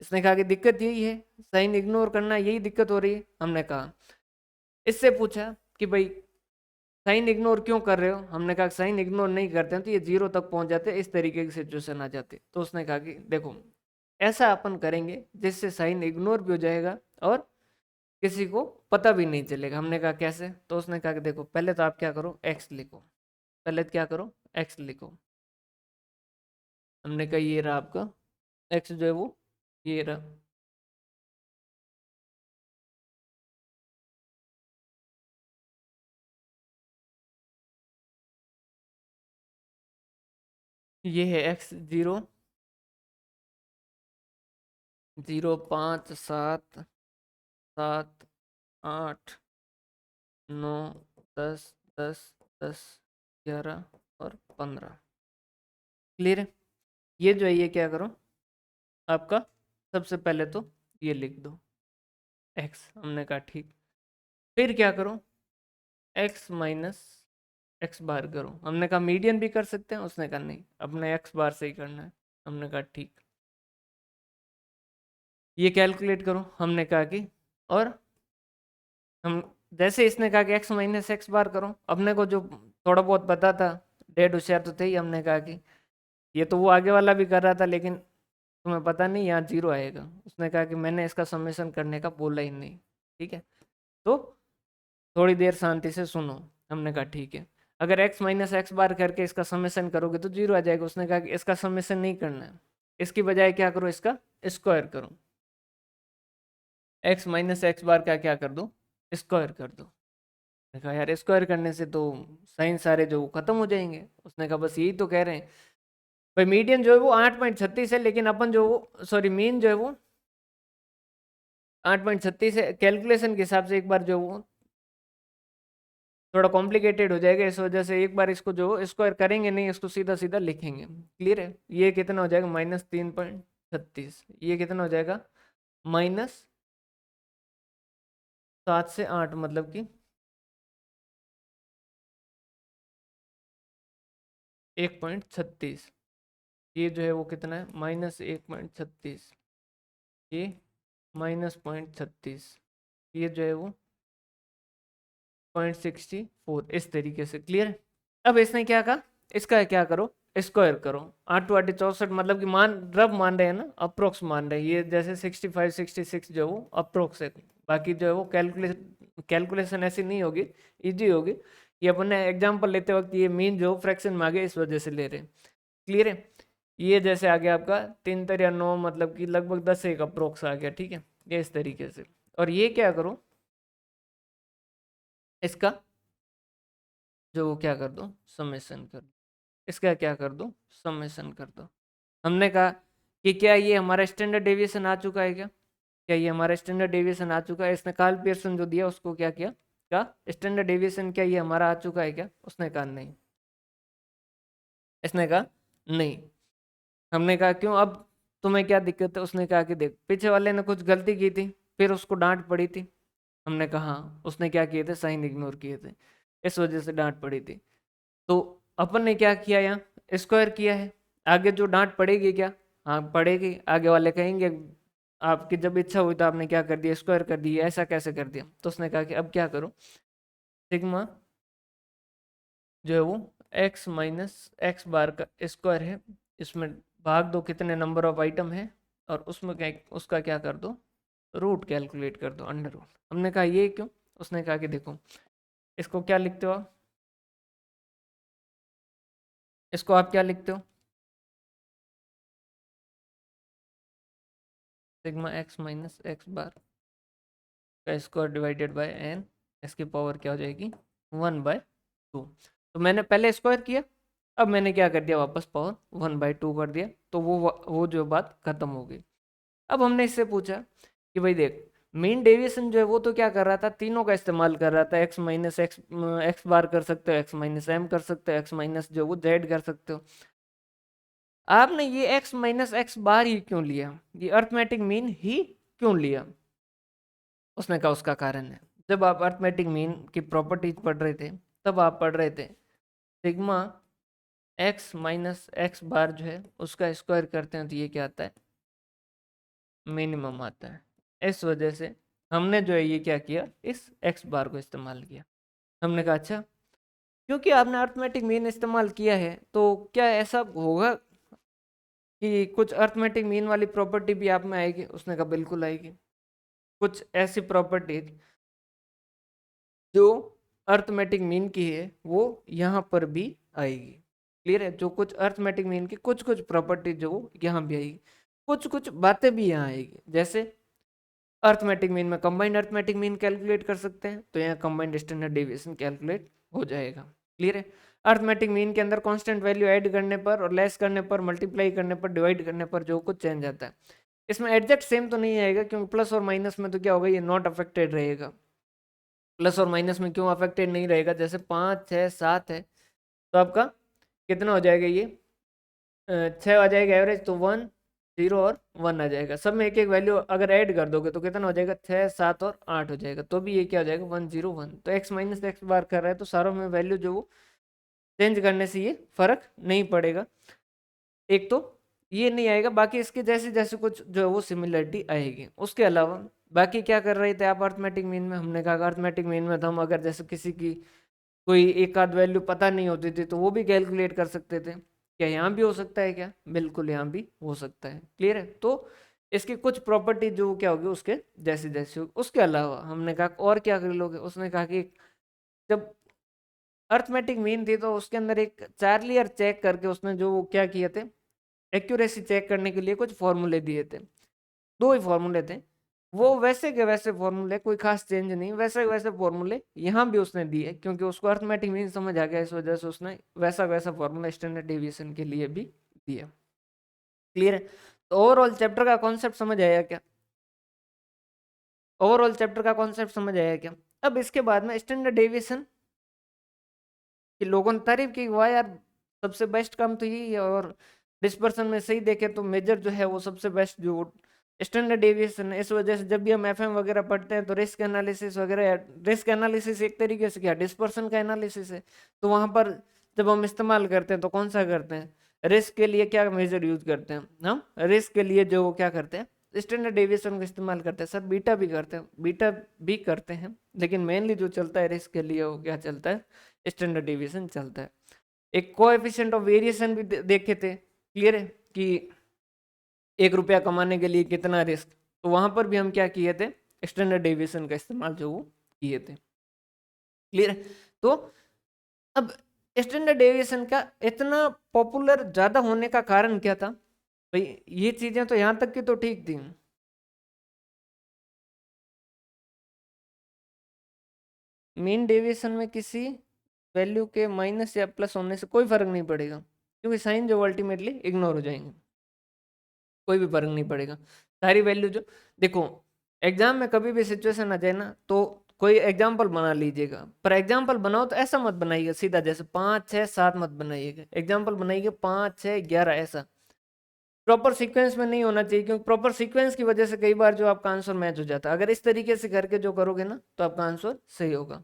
इसने कहा कि दिक्कत यही है, साइन इग्नोर करना यही दिक्कत हो रही है। हमने कहा इससे पूछा कि भाई साइन इग्नोर क्यों कर रहे हो? हमने कहा साइन इग्नोर नहीं करते हैं तो ये 0 तक पहुंच जाते, इस तरीके की सिचुएशन आ जाती। तो उसने कहा कि देखो ऐसा अपन करेंगे जिससे साइन इग्नोर भी हो जाएगा और किसी को पता भी नहीं चलेगा। हमने कहा कैसे? तो उसने कहा कि देखो पहले तो आप क्या करो एक्स लिखो, पहले तो क्या करो एक्स लिखो। हमने कहा ये रहा आपका एक्स जो है वो ये रहा, ये है x0 0 5 7 8 9 10 10 10 11 और 15। क्लियर है? ये जो है ये क्या करो आपका सबसे पहले तो ये लिख दो x। हमने कहा ठीक। फिर क्या करो x माइनस एक्स बार करो। हमने कहा मीडियन भी कर सकते हैं, उसने कहा नहीं अपने एक्स बार से ही करना है। हमने कहा ठीक। ये कैलकुलेट करो। हमने कहा कि और हम जैसे इसने कहा कि एक्स माइनस एक्स बार करो, अपने को जो थोड़ा बहुत पता था, डेढ़ होशियार तो थे ही, हमने कहा कि ये तो वो आगे वाला भी कर रहा था लेकिन तुम्हें पता नहीं यहाँ 0 आएगा। उसने कहा कि मैंने इसका समेशन करने का बोला ही नहीं। ठीक है, तो थोड़ी देर शांति से सुनो। हमने कहा ठीक है, अगर x माइनस एक्स बार करके इसका समेशन करोगे तो 0 आ जाएगा। उसने कहा कि इसका समेशन नहीं करना है, इसकी बजाय क्या करो इसका स्क्वायर करो। x माइनस एक्स बार का क्या कर दो स्क्वायर कर दो। देखा यार स्क्वायर करने से तो साइन सारे जो खत्म हो जाएंगे। उसने कहा बस यही तो कह रहे हैं भाई, मीडियन जो है वो 8.36 है लेकिन अपन जो वो सॉरी मीन जो है वो 8.36 है। कैलकुलेशन के हिसाब से एक बार जो वो थोड़ा कॉम्प्लिकेटेड हो जाएगा, इस वजह से एक बार इसको जो स्क्वायर करेंगे नहीं, इसको सीधा सीधा लिखेंगे। क्लियर है? ये कितना हो जाएगा -3.36। ये कितना हो जाएगा -7 से 8 मतलब कि 1.36। ये जो है वो कितना है -1.36। ये -0.36। ये जो है वो 0.64 इस तरीके से। क्लियर है? अब इसने क्या कहा, इसका क्या करो, स्क्वायर करो। 8 8 64 मतलब कि रफ मान रहे हैं ना, अप्रोक्स मान रहे हैं। ये जैसे 65 66 जो है वो अप्रोक्स है, बाकी जो है वो कैलकुलेशन ऐसी नहीं होगी, इजी होगी। ये अपने एग्जाम्पल लेते वक्त ये मीन जो फ्रैक्शन में आ गया इस वजह से ले रहे हैं। क्लियर है? ये जैसे आ गया आपका 3 3 या 9 मतलब कि लगभग 10 से एक अप्रोक्स आ गया। ठीक है, ये इस तरीके से। और ये क्या करो, इसका जो वो क्या कर दो, समेशन कर दो। इसका क्या कर दो, समेशन कर दो। हमने कहा कि क्या ये हमारा स्टैंडर्ड डेविएशन आ चुका है, क्या ये हमारा स्टैंडर्ड डेविएशन आ चुका है? इसने कार्ल पियर्सन जो दिया उसको क्या किया, कहा स्टैंडर्ड डेविएशन क्या ये हमारा आ चुका है क्या? उसने कहा नहीं। इसने कहा नहीं। हमने कहा क्यों, अब तुम्हें क्या दिक्कत है? उसने कहा कि देख, पीछे वाले ने कुछ गलती की थी, फिर उसको डांट पड़ी थी। हमने कहा हाँ, उसने क्या किए थे, साइन इग्नोर किए थे, इस वजह से डांट पड़ी थी। तो अपन ने क्या किया, यहाँ स्क्वायर किया है। आगे जो डांट पड़ेगी क्या, हाँ पड़ेगी। आगे वाले कहेंगे आपकी जब इच्छा हुई तो आपने क्या कर दिया, स्क्वायर कर दिया, ऐसा कैसे कर दिया? तो उसने कहा कि अब क्या करो, सिग्मा जो है वो x माइनस एक्स बार का स्क्वायर है, इसमें भाग दो कितने नंबर ऑफ आइटम है, और उसमें क्या, उसका क्या कर दो, रूट कैलकुलेट कर दो, अंडर रूट। हमने कहा ये क्यों? उसने कहा कि देखो, इसको क्या लिखते हो आप, इसको आप क्या लिखते हो, सिग्मा एक्स माइनस एक्स बार का स्क्वायर डिवाइडेड बाय एन, इसकी पावर क्या हो जाएगी, 1/2। तो मैंने पहले स्क्वायर किया, अब मैंने क्या कर दिया, वापस पावर 1/2 कर दिया। तो वो जो बात खत्म हो गई। अब हमने इससे पूछा कि भाई देख, मीन डेविएशन जो है वो तो क्या कर रहा था, तीनों का इस्तेमाल कर रहा था। एक्स माइनस एक्स एक्स बार कर सकते हो, एक्स माइनस एम कर सकते हो, एक्स माइनस जो वो जेड कर सकते हो। आपने ये एक्स माइनस एक्स बार ही क्यों लिया, ये अर्थमेटिक मीन ही क्यों लिया? उसने कहा उसका कारण है, जब आप अर्थमेटिक मीन की प्रॉपर्टीज पढ़ रहे थे, तब आप पढ़ रहे थे सिग्मा एक्स माइनस एक्स बार जो है उसका स्क्वायर करते हैं तो ये क्या आता है, मिनिमम आता है। इस वजह से हमने जो है ये क्या किया, इस एक्स बार को इस्तेमाल किया। हमने कहा अच्छा, क्योंकि आपने अर्थमेटिक मीन इस्तेमाल किया है तो क्या ऐसा होगा कि कुछ अर्थमेटिक मीन वाली प्रॉपर्टी भी आप में आएगी? उसने कहा बिल्कुल आएगी। कुछ ऐसी प्रॉपर्टी जो अर्थमेटिक मीन की है वो यहाँ पर भी आएगी। क्लियर है? जो कुछ अर्थमेटिक मीन की कुछ कुछ प्रॉपर्टी जो यहाँ भी आएगी, कुछ कुछ बातें भी यहाँ आएगी। जैसे अर्थमेटिक मीन में कंबाइंड अर्थमेटिक मीन कैलकुलेट कर सकते हैं, तो यहाँ कंबाइंड स्टैंडर्ड डेविएशन कैलकुलेट हो जाएगा। क्लियर है? अर्थमेटिक मीन के अंदर कांस्टेंट वैल्यू ऐड करने पर और लेस करने पर, मल्टीप्लाई करने पर, डिवाइड करने पर जो कुछ चेंज आता है, इसमें एग्जैक्ट सेम तो नहीं आएगा, क्योंकि प्लस और माइनस में तो क्या होगा, ये नॉट अफेक्टेड रहेगा। प्लस और माइनस में क्यों अफेक्टेड नहीं रहेगा? जैसे 5 6 7 है, तो आपका कितना हो जाएगा, ये 6 आ जाएगा एवरेज, तो 1 0 और 1 आ जाएगा। सब में एक एक वैल्यू अगर ऐड कर दोगे तो कितना हो जाएगा, 6 7 और 8 हो जाएगा, तो भी ये क्या हो जाएगा, 1 0 1। तो एक्स माइनस एक्स बार कर रहा है तो सारों में वैल्यू जो वो चेंज करने से ये फर्क नहीं पड़ेगा। एक तो ये नहीं आएगा, बाकी इसके जैसे जैसे कुछ जो है वो सिमिलरिटी आएगी। उसके अलावा बाकी क्या कर रहे थे आप अर्थमेटिक मीन में? हमने कहा अर्थमेटिक मीन में तो हम अगर जैसे किसी की कोई एक आध वैल्यू पता नहीं होती थी तो वो भी कैलकुलेट कर सकते थे। क्या यहाँ भी हो सकता है क्या? बिल्कुल यहाँ भी हो सकता है। क्लियर है? तो इसकी कुछ प्रॉपर्टी जो क्या होगी उसके जैसे जैसे होगी। उसके अलावा हमने कहा और क्या कर लोगे? उसने कहा कि जब अर्थमेटिक मीन थी तो उसके अंदर एक चार्ली और चेक करके उसने जो वो क्या किए थे, एक्यूरेसी चेक करने के लिए कुछ फॉर्मूले दिए थे। दो ही फॉर्मूले थे, वो वैसे के वैसे फॉर्मूले, कोई खास चेंज नहीं, वैसे के वैसे फॉर्मूले यहाँ भी उसने दिए, क्योंकि उसको अर्थमेटिक मीन समझ आ गया, इस वजह से उसने वैसा वैसा फॉर्मूला स्टैंडर्ड डेविएशन के लिए भी दिया। क्लियर है? तो ओवरऑल चैप्टर का कॉन्सेप्ट समझ आया क्या? ओवरऑल चैप्टर का कॉन्सेप्ट समझ आया क्या? अब इसके बाद में स्टैंडर्ड डेविएशन कि लोगों ने तारीफ की, वाह यार सबसे बेस्ट काम तो यही है। और डिस्पर्सन में सही देखें तो मेजर जो है वो सबसे बेस्ट जो स्टैंडर्ड डेविएशन है। इस वजह से जब भी हम एफएम वगैरह पढ़ते हैं तो रिस्क एनालिसिस वगैरह, रिस्क एनालिसिस एक तरीके से क्या डिस्पर्सन का एनालिसिस है, तो वहां पर जब हम इस्तेमाल करते हैं तो कौन सा करते हैं, रिस्क के लिए क्या मेजर यूज करते हैं हम? रिस्क के लिए जो क्या करते हैं, स्टैंडर्ड डेविएशन का इस्तेमाल करते हैं। सर बीटा भी करते हैं, बीटा भी करते हैं, लेकिन मेनली जो चलता है रिस्क के लिए वो क्या चलता है, स्टैंडर्ड डेविएशन चलता है। एक कोएफिशिएंट ऑफ वेरिएशन भी देखे थे, क्लियर है, कि 1 रुपया कमाने के लिए कितना रिस्क, तो वहां पर भी हम क्या किए थे, स्टैंडर्ड डेविएशन का इस्तेमाल जो वो किए थे, क्लियर है। तो अब स्टैंडर्ड डेविएशन का इतना पॉपुलर ज्यादा होने का कारण क्या था भाई, ये चीजें तो यहां तक की तो ठीक थी, मीन डेविएशन में किसी वैल्यू के माइनस या प्लस होने से कोई फर्क नहीं पड़ेगा, क्योंकि साइन जो अल्टीमेटली इग्नोर हो जाएंगे, कोई भी फर्क नहीं पड़ेगा। सारी वैल्यू जो, देखो एग्जाम में कभी भी सिचुएशन आ जाए ना, तो कोई एग्जाम्पल बना लीजिएगा, पर एग्जाम्पल बनाओ तो ऐसा मत बनाइएगा सीधा, जैसे 5 6 7 मत बनाइएगा, एग्जाम्पल बनाइए 5 6 11, ऐसा प्रॉपर सीक्वेंस में नहीं होना चाहिए, क्योंकि प्रॉपर सीक्वेंस की वजह से कई बार जो आपका आंसर मैच हो जाता है। अगर इस तरीके से करके जो करोगे ना, तो आपका आंसर सही होगा,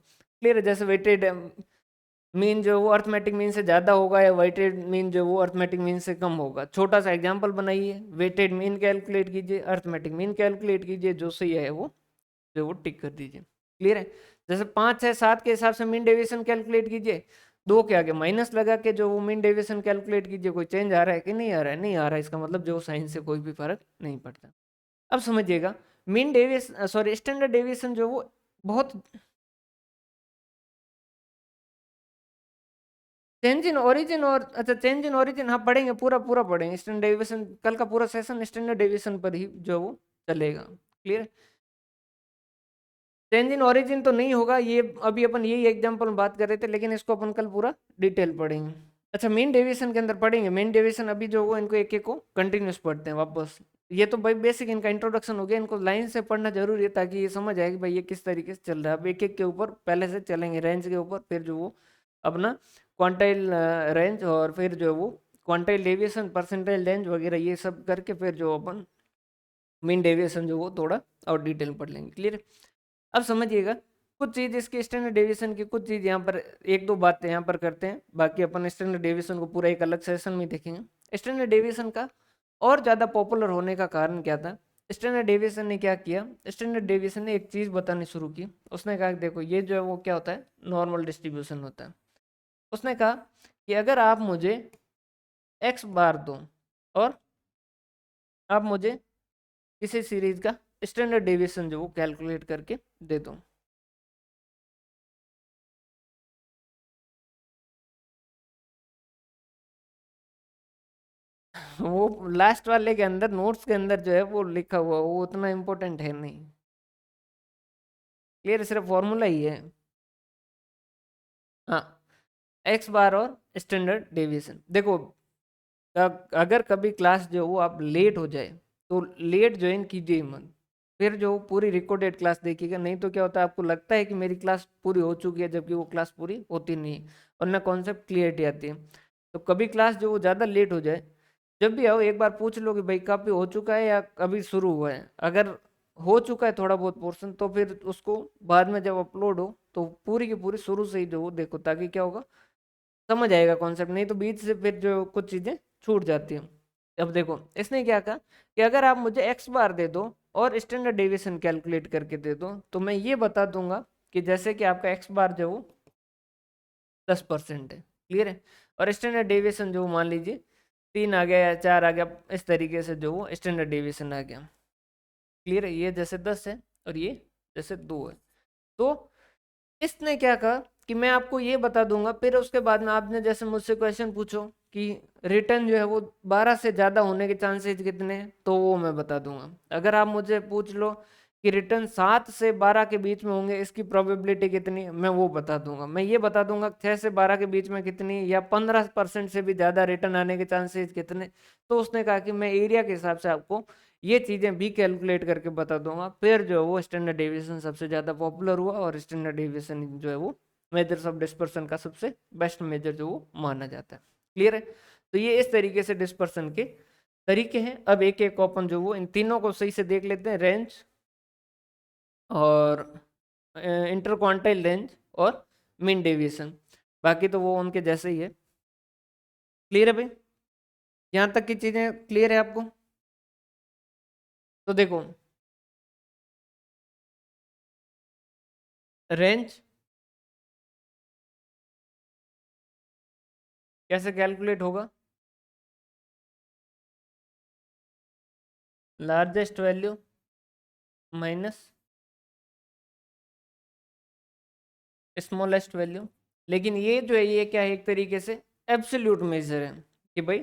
क्लियर है। जैसे वेटेड मीन जो वो अर्थमेटिक मीन से ज्यादा होगा, या वेटेड मीन जो वो अर्थमेटिक मीन से कम होगा। छोटा सा एग्जांपल बनाइए, वेटेड मीन कैलकुलेट कीजिए, अर्थमेटिक मीन कैलकुलेट कीजिए, जो सही है वो जो वो टिक कर दीजिए, क्लियर है। जैसे 5 6 7 के हिसाब से मीन डेविएशन कैलकुलेट कीजिए, 2 के आगे माइनस लगा के जो वो मीन डेविएशन कैलकुलेट कीजिए, कोई चेंज आ रहा है कि नहीं आ रहा है, नहीं आ रहा है, इसका मतलब जो साइन से कोई भी फर्क नहीं पड़ता। अब समझिएगा, mean deviation sorry standard deviation जो वो बहुत, चेंज इन ओरिजिन, और अच्छा चेंज इन ओरिजिन हाँ पढ़ेंगे, पूरा पूरा पढ़ेंगे स्टैंडर्ड डेविएशन, कल का पूरा सेशन स्टैंडर्ड डेविएशन पर ही जो वो चलेगा, क्लियर। चेंज इन ओरिजिन तो नहीं होगा, ये अभी अपन यही एग्जांपल में बात कर रहे थे, लेकिन इसको अपन कल पूरा डिटेल पढ़ेंगे। अच्छा मेन डेविएशन के अंदर पढ़ेंगे, मेन डेविएशन अभी जो वो इनको एक एक को कंटिन्यूस पढ़ते हैं वापस। ये तो भाई बेसिक इनका इंट्रोडक्शन हो गया, इनको लाइन से पढ़ना जरूरी है, ताकि ये समझ आए कि भाई ये किस तरीके से चल रहा है। अब एक एक के ऊपर पहले से चलेंगे, रेंज के ऊपर, फिर जो वो अपना क्वांटाइल रेंज, और फिर जो वो क्वांटाइल डेविएशन, परसेंटाइल रेंज वगैरह, ये सब करके फिर जो अपन मीन डेविएशन जो वो थोड़ा और डिटेल पढ़ लेंगे, क्लियर। अब समझिएगा कुछ चीज इसके स्टैंडर्ड डेविएशन की, कुछ चीज यहाँ पर एक दो बातें यहाँ पर करते हैं, बाकी अपन स्टैंडर्ड डेविएशन को पूरा एक अलग सेशन में देखेंगे। स्टैंडर्ड डेविएशन का और ज्यादा पॉपुलर होने का कारण क्या था, स्टैंडर्ड डेविएशन ने क्या किया, स्टैंडर्ड डेविएशन ने एक चीज बतानी शुरू की। उसने कहा कि देखो ये जो है वो क्या होता है, नॉर्मल डिस्ट्रीब्यूशन होता है। उसने कहा कि अगर आप मुझे एक्स बार दो, और आप मुझे किसी सीरीज का स्टैंडर्ड डेविएशन जो वो कैलकुलेट करके दे दो, वो लास्ट वाले के अंदर नोट्स के अंदर जो है वो लिखा हुआ, वो उतना इम्पोर्टेंट है नहीं, क्लियर, सिर्फ फॉर्मूला ही है। हाँ, एक्स बार और स्टैंडर्ड डेविएशन। देखो अगर कभी क्लास जो वो आप लेट हो जाए, तो लेट ज्वाइन कीजिए मत, फिर जो पूरी रिकॉर्डेड क्लास देखिएगा, नहीं तो क्या होता है, आपको लगता है कि मेरी क्लास पूरी हो चुकी है, जबकि वो क्लास पूरी होती नहीं है, और ना कॉन्सेप्ट क्लियरिटी आती है। तो कभी क्लास जो वो ज़्यादा लेट हो जाए, जब भी आओ एक बार पूछ लो कि भाई काफी हो चुका है या अभी शुरू हुआ है। अगर हो चुका है थोड़ा बहुत पोर्शन, तो फिर उसको बाद में जब अपलोड हो तो पूरी की पूरी शुरू से ही जो वो देखो, ताकि क्या होगा, समझ आएगा कॉन्सेप्ट, नहीं तो बीच से फिर जो कुछ चीजें छूट जाती हैं। अब देखो इसने क्या कहा कि अगर आप मुझे एक्स बार दे दो और स्टैंडर्ड डेविएशन कैलकुलेट करके दे दो, तो मैं ये बता दूंगा कि जैसे कि आपका एक्स बार जो वो 10% है, क्लियर है, और स्टैंडर्ड डेविएशन जो मान लीजिए 3 आ गया या 4 आ गया, इस तरीके से जो वो स्टैंडर्ड डेविएशन आ गया, क्लियर है। ये जैसे 10 है और ये जैसे 2 है, तो इसने क्या कहा कि मैं आपको ये बता दूंगा, फिर उसके बाद में आपने जैसे मुझसे क्वेश्चन पूछो कि रिटर्न जो है वो 12 से ज्यादा होने के चांसेस कितने हैं, तो वो मैं बता दूंगा। अगर आप मुझे पूछ लो कि रिटर्न 7 से 12 के बीच में होंगे, इसकी प्रोबेबिलिटी कितनी है, मैं वो बता दूंगा। मैं ये बता दूंगा 6 से 12 के बीच में कितनी, या 15% से भी ज्यादा रिटर्न आने के चांसेस कितने। तो उसने कहा कि मैं एरिया के हिसाब से आपको ये चीजें भी कैलकुलेट करके बता दूंगा। फिर जो है वो स्टैंडर्ड डेविएशन सबसे ज्यादा पॉपुलर हुआ, और स्टैंडर्ड डेविएशन जो है वो मेजर्स ऑफ डिस्पर्सन का सबसे बेस्ट मेजर जो वो माना जाता है, क्लियर है। तो ये इस तरीके से डिस्पर्सन के तरीके हैं। अब एक एक ओपन जो वो इन तीनों को सही से देख लेते हैं, रेंज और इंटर क्वांटाइल रेंज और मीन डेविएशन। बाकी तो वो उनके जैसे ही है, क्लियर है भाई, यहाँ तक की चीजें क्लियर है आपको। तो देखो रेंज कैसे कैलकुलेट होगा, largest value minus smallest value. लेकिन ये जो है ये क्या है, एक तरीके से एब्सोल्यूट मेजर है कि भाई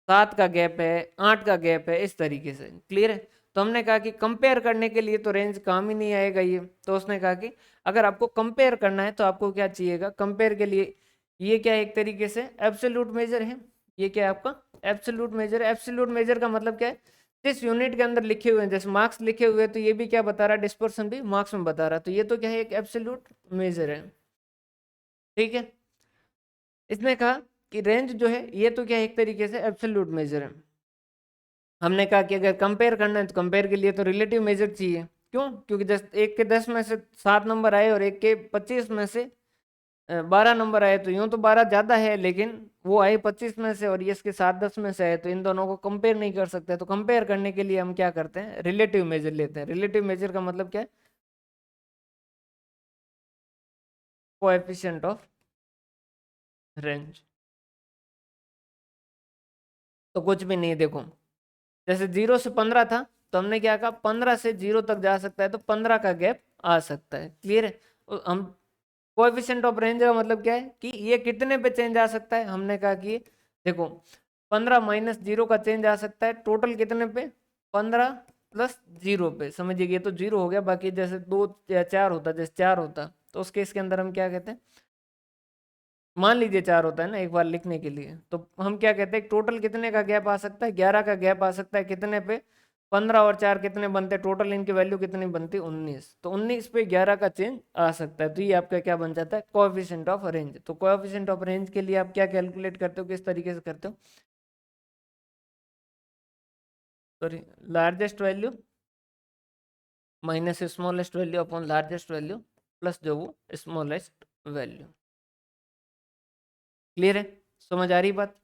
7 का गैप है, 8 का गैप है, इस तरीके से। क्लियर है। तो हमने कहा कि कंपेयर करने के लिए तो रेंज काम ही नहीं आएगा ये। तो उसने कहा कि अगर आपको कंपेयर करना है तो आपको क्या चाहिएगा कंपेयर के लिए, ये क्या है एक तरीके से एब्सोल्यूट मेजर है। ये क्या है आपका एब्सोल्यूट मेजर है। एब्सोल्यूट मेजर का मतलब क्या है, जिस यूनिट के अंदर लिखे हुए हैं, जैसे मार्क्स लिखे हुए हैं, तो ये भी क्या बता रहा है, डिस्पर्सन भी मार्क्स में बता रहा है। तो ये तो क्या है एक एब्सोल्यूट मेजर है। ठीक है। इसने कहा कि रेंज जो है ये तो क्या है एक तरीके से एब्सोल्यूट मेजर है। हमने कहा कि अगर कंपेयर करना है तो कंपेयर के लिए तो रिलेटिव मेजर चाहिए। क्यों? क्योंकि एक के 10 में से 7 नंबर आए और एक के 25 में से 12 नंबर आए, तो यूं तो 12 ज्यादा है, लेकिन वो आए 25 में से और ये इसके 7-10 में से आए, तो इन दोनों को कंपेयर नहीं कर सकते। तो कंपेयर करने के लिए हम क्या करते हैं, रिलेटिव मेजर लेते हैं। रिलेटिव मेजर का मतलब क्या है, कोएफिशिएंट ऑफ रेंज। तो कुछ भी नहीं, देखो जैसे 0 से 15 था, तो हमने क्या कहा 15 से 0 तक जा सकता है, तो 15 का गैप आ सकता है। क्लियर है। और हम कोएफिशिएंट ऑफ रेंज का मतलब क्या है कि ये कितने पे चेंज आ सकता है। हमने कहा कि देखो 15 माइनस 0 का चेंज आ सकता है टोटल कितने पे, 15 प्लस 0 पे। समझिए ये तो 0 हो गया, बाकी जैसे 2 या 4 होता, जैसे 4 होता तो उस केस के अंदर हम क्या कहते हैं, मान लीजिए 4 होता है ना एक बार लिखने के लिए, तो हम क्या कहते हैं टोटल कितने का गैप आ सकता है, 11 का गैप आ सकता है। कितने पे, 15 और 4 कितने बनते हैं, टोटल इनकी वैल्यू कितनी बनती है 19। तो 19 पे 11 का चेंज आ सकता है। तो ये आपका क्या बन जाता है, कोएफिशिएंट ऑफ रेंज। तो कोएफिशिएंट ऑफ रेंज के लिए आप क्या कैलकुलेट करते हो, किस तरीके से करते हो, sorry, largest value minus smallest value upon largest value plus जो वो स्मॉलेस्ट वैल्यू। क्लियर है, समझ आ रही बात,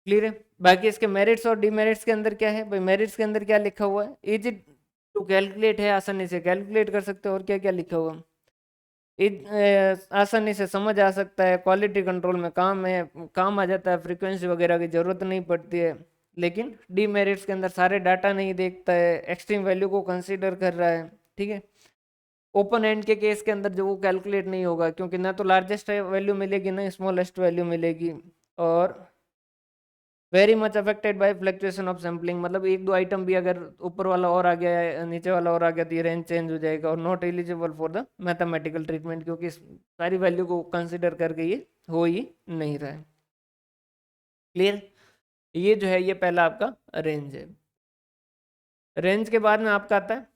क्लियर है। बाकी इसके मेरिट्स और डिमेरिट्स के अंदर क्या है भाई, मेरिट्स के अंदर क्या लिखा हुआ है, इज इट टू कैलकुलेट है, आसानी से कैलकुलेट कर सकते हो। और क्या क्या लिखा हुआ है, आसानी से समझ आ सकता है, क्वालिटी कंट्रोल में काम है, काम आ जाता है, फ्रीक्वेंसी वगैरह की जरूरत नहीं पड़ती है। लेकिन डीमेरिट्स के अंदर सारे डाटा नहीं देखता है, एक्सट्रीम वैल्यू को कंसीडर कर रहा है। ठीक है। ओपन एंड के केस के अंदर जो वो कैलकुलेट नहीं होगा, क्योंकि ना तो लार्जेस्ट वैल्यू मिलेगी ना स्मॉलेस्ट वैल्यू मिलेगी। और very much affected by fluctuation of sampling, मतलब एक दो आइटम भी अगर ऊपर वाला और आ गया है नीचे वाला और आ गया तो ये रेंज चेंज हो जाएगा। और not eligible for the mathematical treatment, क्योंकि सारी वैल्यू को कंसिडर करके ये हो ही नहीं रहा है। क्लियर। ये जो है ये पहला आपका रेंज है। रेंज के बाद में आपका आता है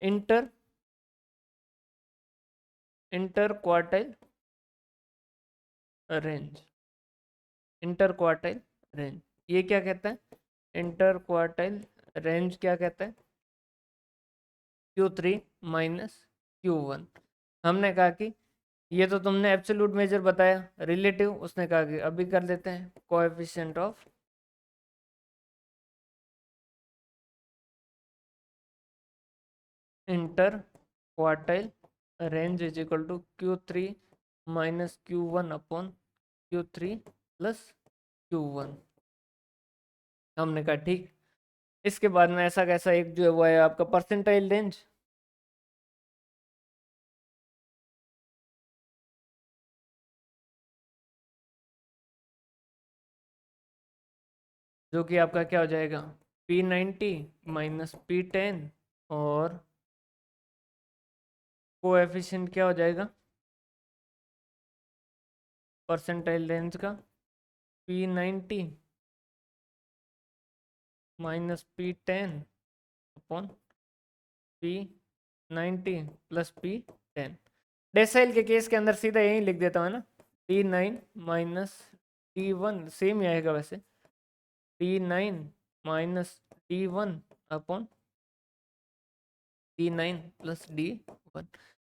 inter inter quartile range. Inter quartile range ये क्या कहता है, इंटर क्वार्टाइल रेंज क्या कहता है, Q3 माइनस Q1। हमने कहा कि ये तो तुमने एब्सोल्यूट मेजर बताया, रिलेटिव उसने कहा कि अभी कर लेते हैं coefficient of inter quartile range is equal to Q3 minus Q1 upon Q3 plus Q1। हमने कहा ठीक। इसके बाद में ऐसा कैसा एक जो है वो है आपका परसेंटाइल रेंज, जो कि आपका क्या हो जाएगा P90 माइनस P10 और कोएफिशिएंट क्या हो जाएगा परसेंटाइल रेंज का P90 minus P10 upon P90 plus P10। Decyl के केस के अंदर सीधा यही लिख देता हूँ ना, T9 माइनस T1 सेम ही आएगा वैसे, T9 minus T1 upon T9 plus D1।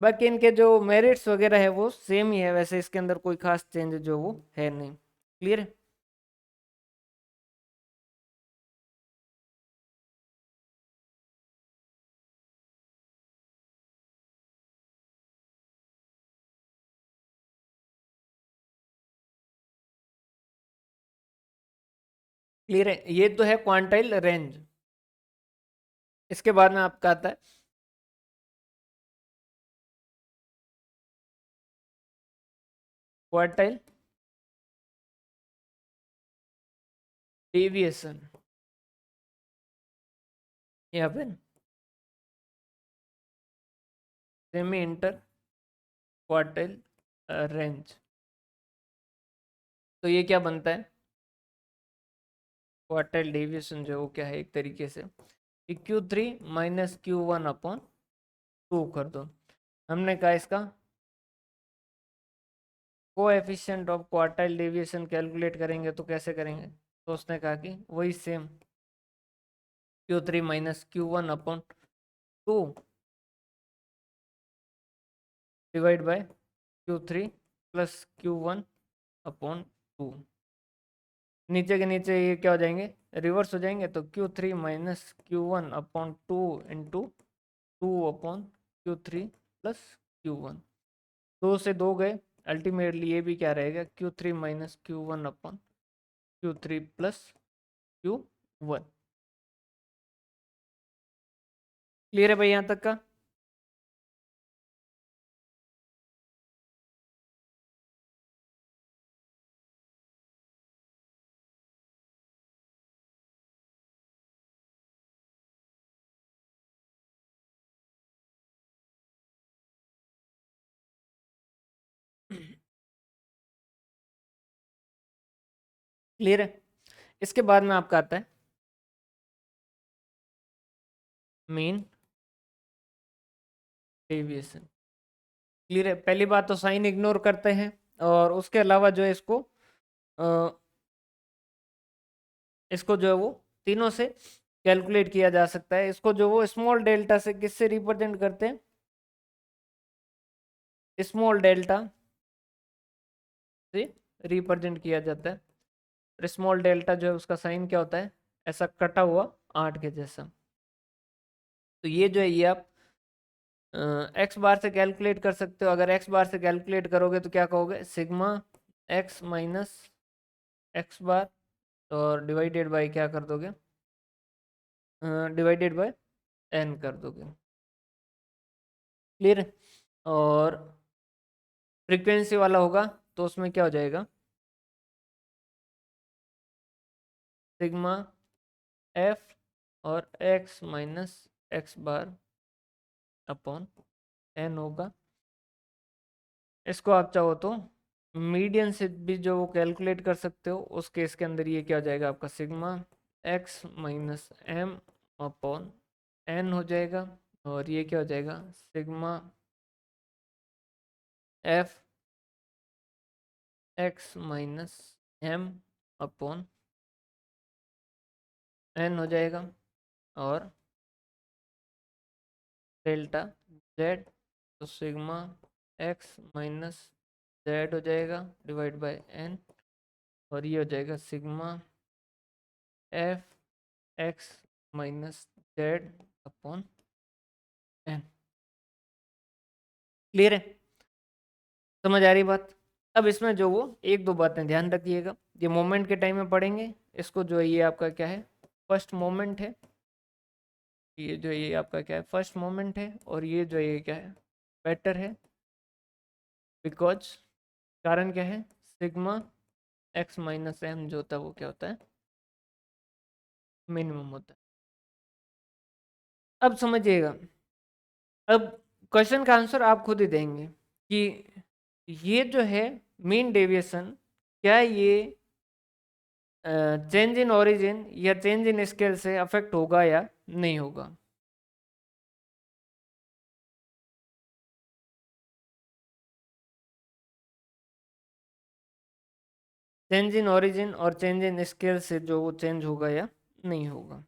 बाकी इनके जो मेरिट्स वगैरह है वो सेम ही है वैसे, इसके अंदर कोई खास चेंज जो वो है नहीं। क्लियर है। क्लियर है, ये तो है क्वांटाइल रेंज। इसके बाद में आपका आता है क्वार्टाइल डेविएशन, या फिर सेमी इंटर क्वार्टाइल रेंज। तो ये क्या बनता है, क्वार्टाइल डेविएशन जो है वो क्या है, एक तरीके से कि Q3 माइनस Q1 अपॉन 2 कर दो। हमने कहा इसका coefficient of quartile deviation calculate करेंगे तो कैसे करेंगे, तो उसने कहा कि वही same Q3 minus Q1 upon 2 divide by Q3 plus Q1 upon 2। नीचे के नीचे ये क्या हो जाएंगे, रिवर्स हो जाएंगे, तो Q3 minus Q1 upon 2 into 2 upon Q3 plus Q1। 2 से 2 गए, अल्टीमेटली ये भी क्या रहेगा, Q3 minus Q1 upon Q3 plus Q1। Clear है भाई यहाँ तक का? क्लियर है। इसके बाद में आपका आता है मीन डेविएशन। क्लियर है, पहली बात तो साइन इग्नोर करते हैं, और उसके अलावा जो है अ, इसको जो है वो तीनों से कैलकुलेट किया जा सकता है। इसको जो वो स्मॉल डेल्टा से किससे रिप्रेजेंट करते हैं, स्मॉल डेल्टा से रिप्रेजेंट किया जाता है। और स्मॉल डेल्टा जो है उसका साइन क्या होता है, ऐसा कटा हुआ 8 के जैसा। तो ये जो है ये आप एक्स बार से कैलकुलेट कर सकते हो। अगर एक्स बार से कैलकुलेट करोगे तो क्या कहोगे, सिग्मा एक्स माइनस एक्स बार, और डिवाइडेड बाय क्या कर दोगे, डिवाइडेड बाय एन कर दोगे। क्लियर है। और फ्रीक्वेंसी वाला होगा तो उसमें क्या हो जाएगा, सिग्मा एफ और X minus X bar upon N होगा। इसको आप चाहो तो मीडियन से भी जो वो कैलकुलेट कर सकते हो। उस केस के अंदर ये क्या हो जाएगा आपका, sigma X minus M upon N हो जाएगा। और ये क्या हो जाएगा, sigma F X minus M upon N हो जाएगा। और डेल्टा जेड, तो सिग्मा एक्स माइनस जेड हो जाएगा डिवाइड बाय एन। और ये हो जाएगा sigma F X minus Z upon N. Clear है, समझ आ रही बात? अब इसमें जो वो एक दो बातें ध्यान रखिएगा, ये मोमेंट के टाइम में पढ़ेंगे। इसको जो है ये आपका क्या है, फर्स्ट मोमेंट है। ये जो ये आपका क्या है, फर्स्ट मोमेंट है। और ये जो ये क्या है, वेक्टर है। बिकॉज कारण क्या है, सिग्मा एक्स माइनस एम जो होता है वो क्या होता है, मिनिमम होता है। अब समझिएगा, अब क्वेश्चन का आंसर आप खुद ही देंगे कि ये जो है मीन डेविएशन, क्या ये चेंज इन ओरिजिन या चेंज इन स्केल से अफेक्ट होगा या नहीं होगा। चेंज इन ओरिजिन और चेंज इन स्केल से जो वो चेंज होगा या नहीं होगा।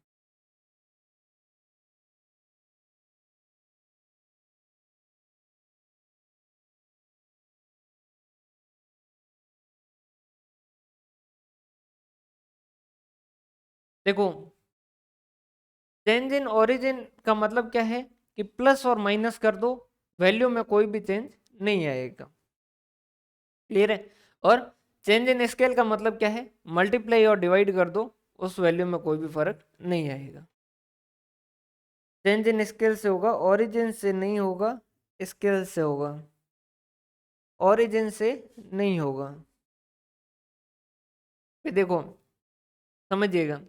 देखो, चेंज इन ओरिजिन का मतलब क्या है कि प्लस और माइनस कर दो, वैल्यू में कोई भी चेंज नहीं आएगा। क्लियर है। और चेंज इन स्केल का मतलब क्या है, मल्टीप्लाई और डिवाइड कर दो, उस वैल्यू में कोई भी फर्क नहीं आएगा। चेंज इन स्केल से होगा, ओरिजिन से नहीं होगा, स्केल से होगा, ओरिजिन से नहीं होगा। फिर देखो समझिएगा,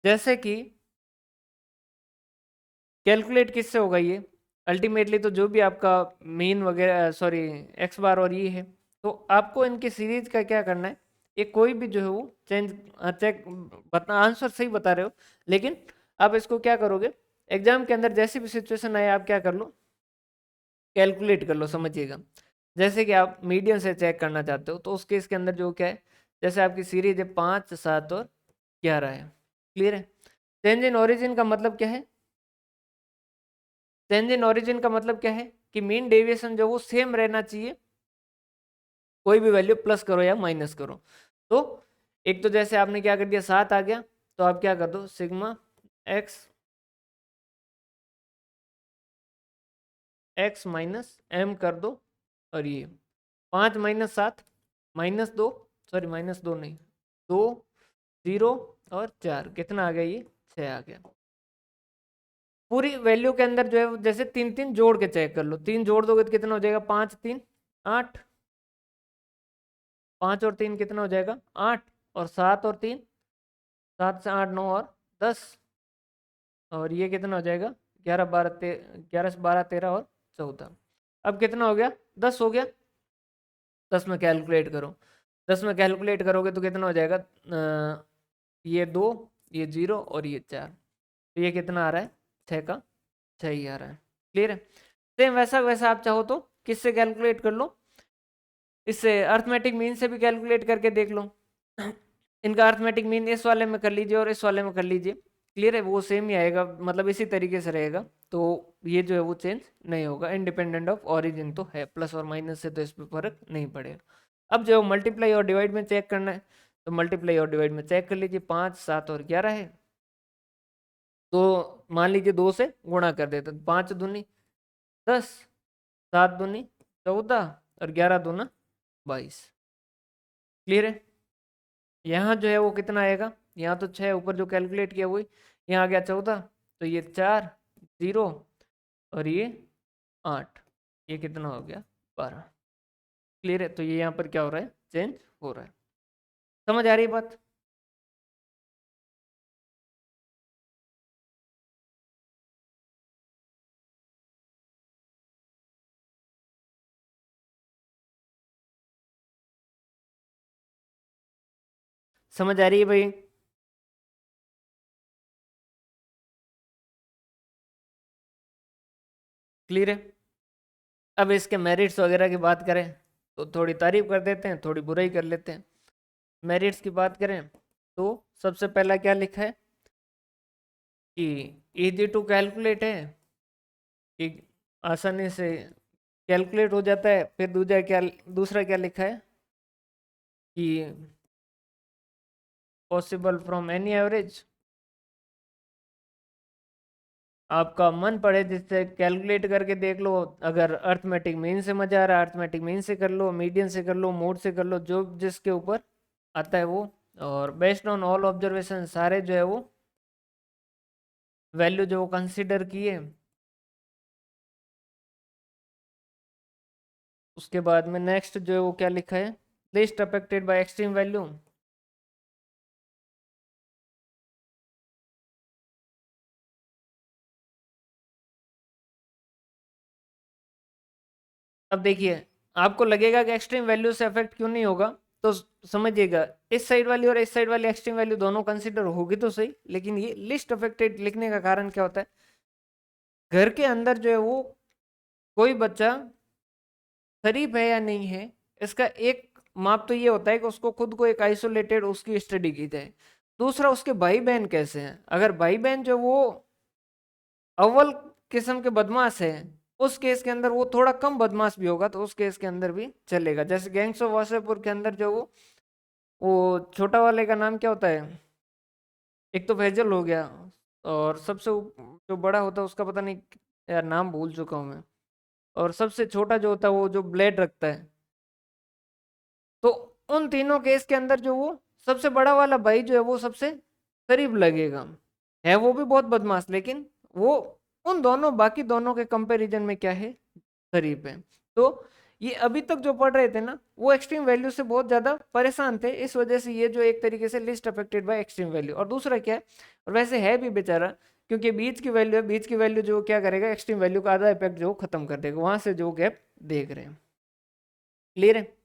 जैसे कि कैलकुलेट किससे होगा ये, अल्टीमेटली तो जो भी आपका मीन वगैरह सॉरी एक्स बार और ये है, तो आपको इनकी सीरीज का क्या करना है, ये कोई भी जो है वो चेंज चेक बता, आंसर सही बता रहे हो, लेकिन आप इसको क्या करोगे, एग्जाम के अंदर जैसी भी सिचुएशन आए आप क्या कर लो, कैलकुलेट कर लो। समझिएगा, जैसे कि आप मीडियन से चेक करना चाहते हो तो उस केस के अंदर जो क्या है, जैसे आपकी सीरीज है 5, 7 और 11 है, क्लियर है। चेंज इन ओरिजिन का मतलब क्या है, चेंज इन ओरिजिन का मतलब क्या है कि मीन डेविएशन जो वो सेम रहना चाहिए, कोई भी वैल्यू प्लस करो या माइनस करो। तो एक तो जैसे आपने क्या कर दिया 7 आ गया, तो आप क्या कर दो sigma X, X minus M कर दो, और ये 5 माइनस 7 माइनस 2, सॉरी माइनस 2 नहीं, 2 0 और 4 कितना आ गया, ये 6 आ गया। पूरी वैल्यू के अंदर जो है जैसे 3 3 जोड़ के चेक कर लो, 3 जोड़ दोगे तो कितना हो जाएगा, 5 3 8, 5 और 3 कितना हो जाएगा 8, और 7 और 3 7 से 8 9 और 10, और ये कितना हो जाएगा 11 12 11 से 12 13 और 14। अब कितना हो गया 10 हो गया, 10 में कैलकुलेट करो, 10 में कैलकुलेट करोगे तो कितना हो जाएगा, ये 2, ये 0 और ये 4, तो ये कितना आ रहा है 6 का 6 ही आ रहा है, क्लियर है। सेम वैसा वैसा आप चाहो तो किससे कैलकुलेट कर लो, इससे अर्थमेटिक मीन से भी कैलकुलेट करके देख लो। इनका अर्थमेटिक मीन इस वाले में कर लीजिए और इस वाले में कर लीजिए, क्लियर है, वो सेम ही आएगा, मतलब इसी तरीके से रहेगा। तो ये जो है वो चेंज नहीं होगा, इंडिपेंडेंट ऑफ ऑरिजिन तो है, प्लस और माइनस से तो इस पर फर्क नहीं पड़ेगा। अब जो मल्टीप्लाई और डिवाइड में चेक करना है, तो मल्टीप्लाई और डिवाइड में चेक कर लीजिए, 5 7 और 11 है, तो मान लीजिए 2 से गुणा कर देते, 5 दूनी 10, 7 दूनी 14 और 11 दूना 22, क्लियर है। यहाँ जो है वो कितना आएगा, यहाँ तो 6 ऊपर जो कैलकुलेट किया वही, यहाँ आ गया 14, तो ये 4 0 और ये 8, ये कितना हो गया 12, क्लियर है। तो ये यहाँ पर क्या हो रहा है, चेंज हो रहा है। समझ आ रही है बात। समझ आ रही है भाई। क्लियर है। अब इसके मेरिट्स वगैरह की बात करें तो थोड़ी तारीफ कर देते हैं, थोड़ी बुराई कर लेते हैं। मेरिट्स की बात करें तो सबसे पहला क्या लिखा है कि इजी टू कैलकुलेट है, कि आसानी से कैलकुलेट हो जाता है। फिर दूसरा क्या लिखा है कि पॉसिबल फ्रॉम एनी एवरेज, आपका मन पड़े जिससे कैलकुलेट करके देख लो, अगर अर्थमेटिक मीन से मजा आ रहा है अर्थमेटिक मीन से कर लो, मीडियन से कर लो, मोड से कर लो, जो जिसके ऊपर आता है वो। और बेस्ड ऑन ऑल ऑब्जर्वेशन, सारे जो है वो वैल्यू जो वो कंसिडर किए, उसके बाद में नेक्स्ट जो है वो क्या लिखा है, list affected by extreme value. अब देखिए, आपको लगेगा कि एक्सट्रीम वैल्यू से अफेक्ट क्यों नहीं होगा, तो समझिएगा, इस साइड वाली और इस साइड वाली एक्सट्रीम वैल्यू दोनों कंसिडर होगी तो सही, लेकिन ये लिस्ट अफेक्टेड लिखने का कारण क्या होता है, घर के अंदर जो है वो कोई बच्चा शरीफ है या नहीं है, इसका एक माप तो ये होता है कि उसको खुद को एक आइसोलेटेड उसकी स्टडी की जाए। दूसरा, उसके भाई बहन कैसे हैं, अगर भाई बहन जो वो अव्वल किस्म के बदमाश है, उस केस के अंदर वो थोड़ा कम बदमाश भी होगा तो उस केस के अंदर भी चलेगा। जैसे गैंग्स ऑफ वासेपुर के अंदर जो वो छोटा वाले का नाम क्या होता है, एक तो फैजल हो गया, और सबसे जो बड़ा होता है उसका पता नहीं, यार नाम भूल चुका हूँ मैं, और सबसे छोटा जो होता है वो जो ब्लेड रखता है। तो उन तीनों केस के अंदर जो वो सबसे बड़ा वाला भाई जो है वो सबसे करीब लगेगा, है वो भी बहुत बदमाश, लेकिन वो उन दोनों बाकी दोनों के कंपैरिजन में क्या है, करीब है। तो ये अभी तक जो पढ़ रहे थे ना, वो एक्सट्रीम वैल्यू से बहुत ज्यादा परेशान थे, इस वजह से ये जो एक तरीके से list affected by extreme value. और दूसरा क्या है, और वैसे है भी बेचारा, क्योंकि बीच की वैल्यू है, बीच की वैल्यू जो क्या करेगा, एक्सट्रीम वैल्यू का आधा इफेक्ट जो खत्म कर देगा, वहां से जो गैप देख रहे हैं। क्लियर है।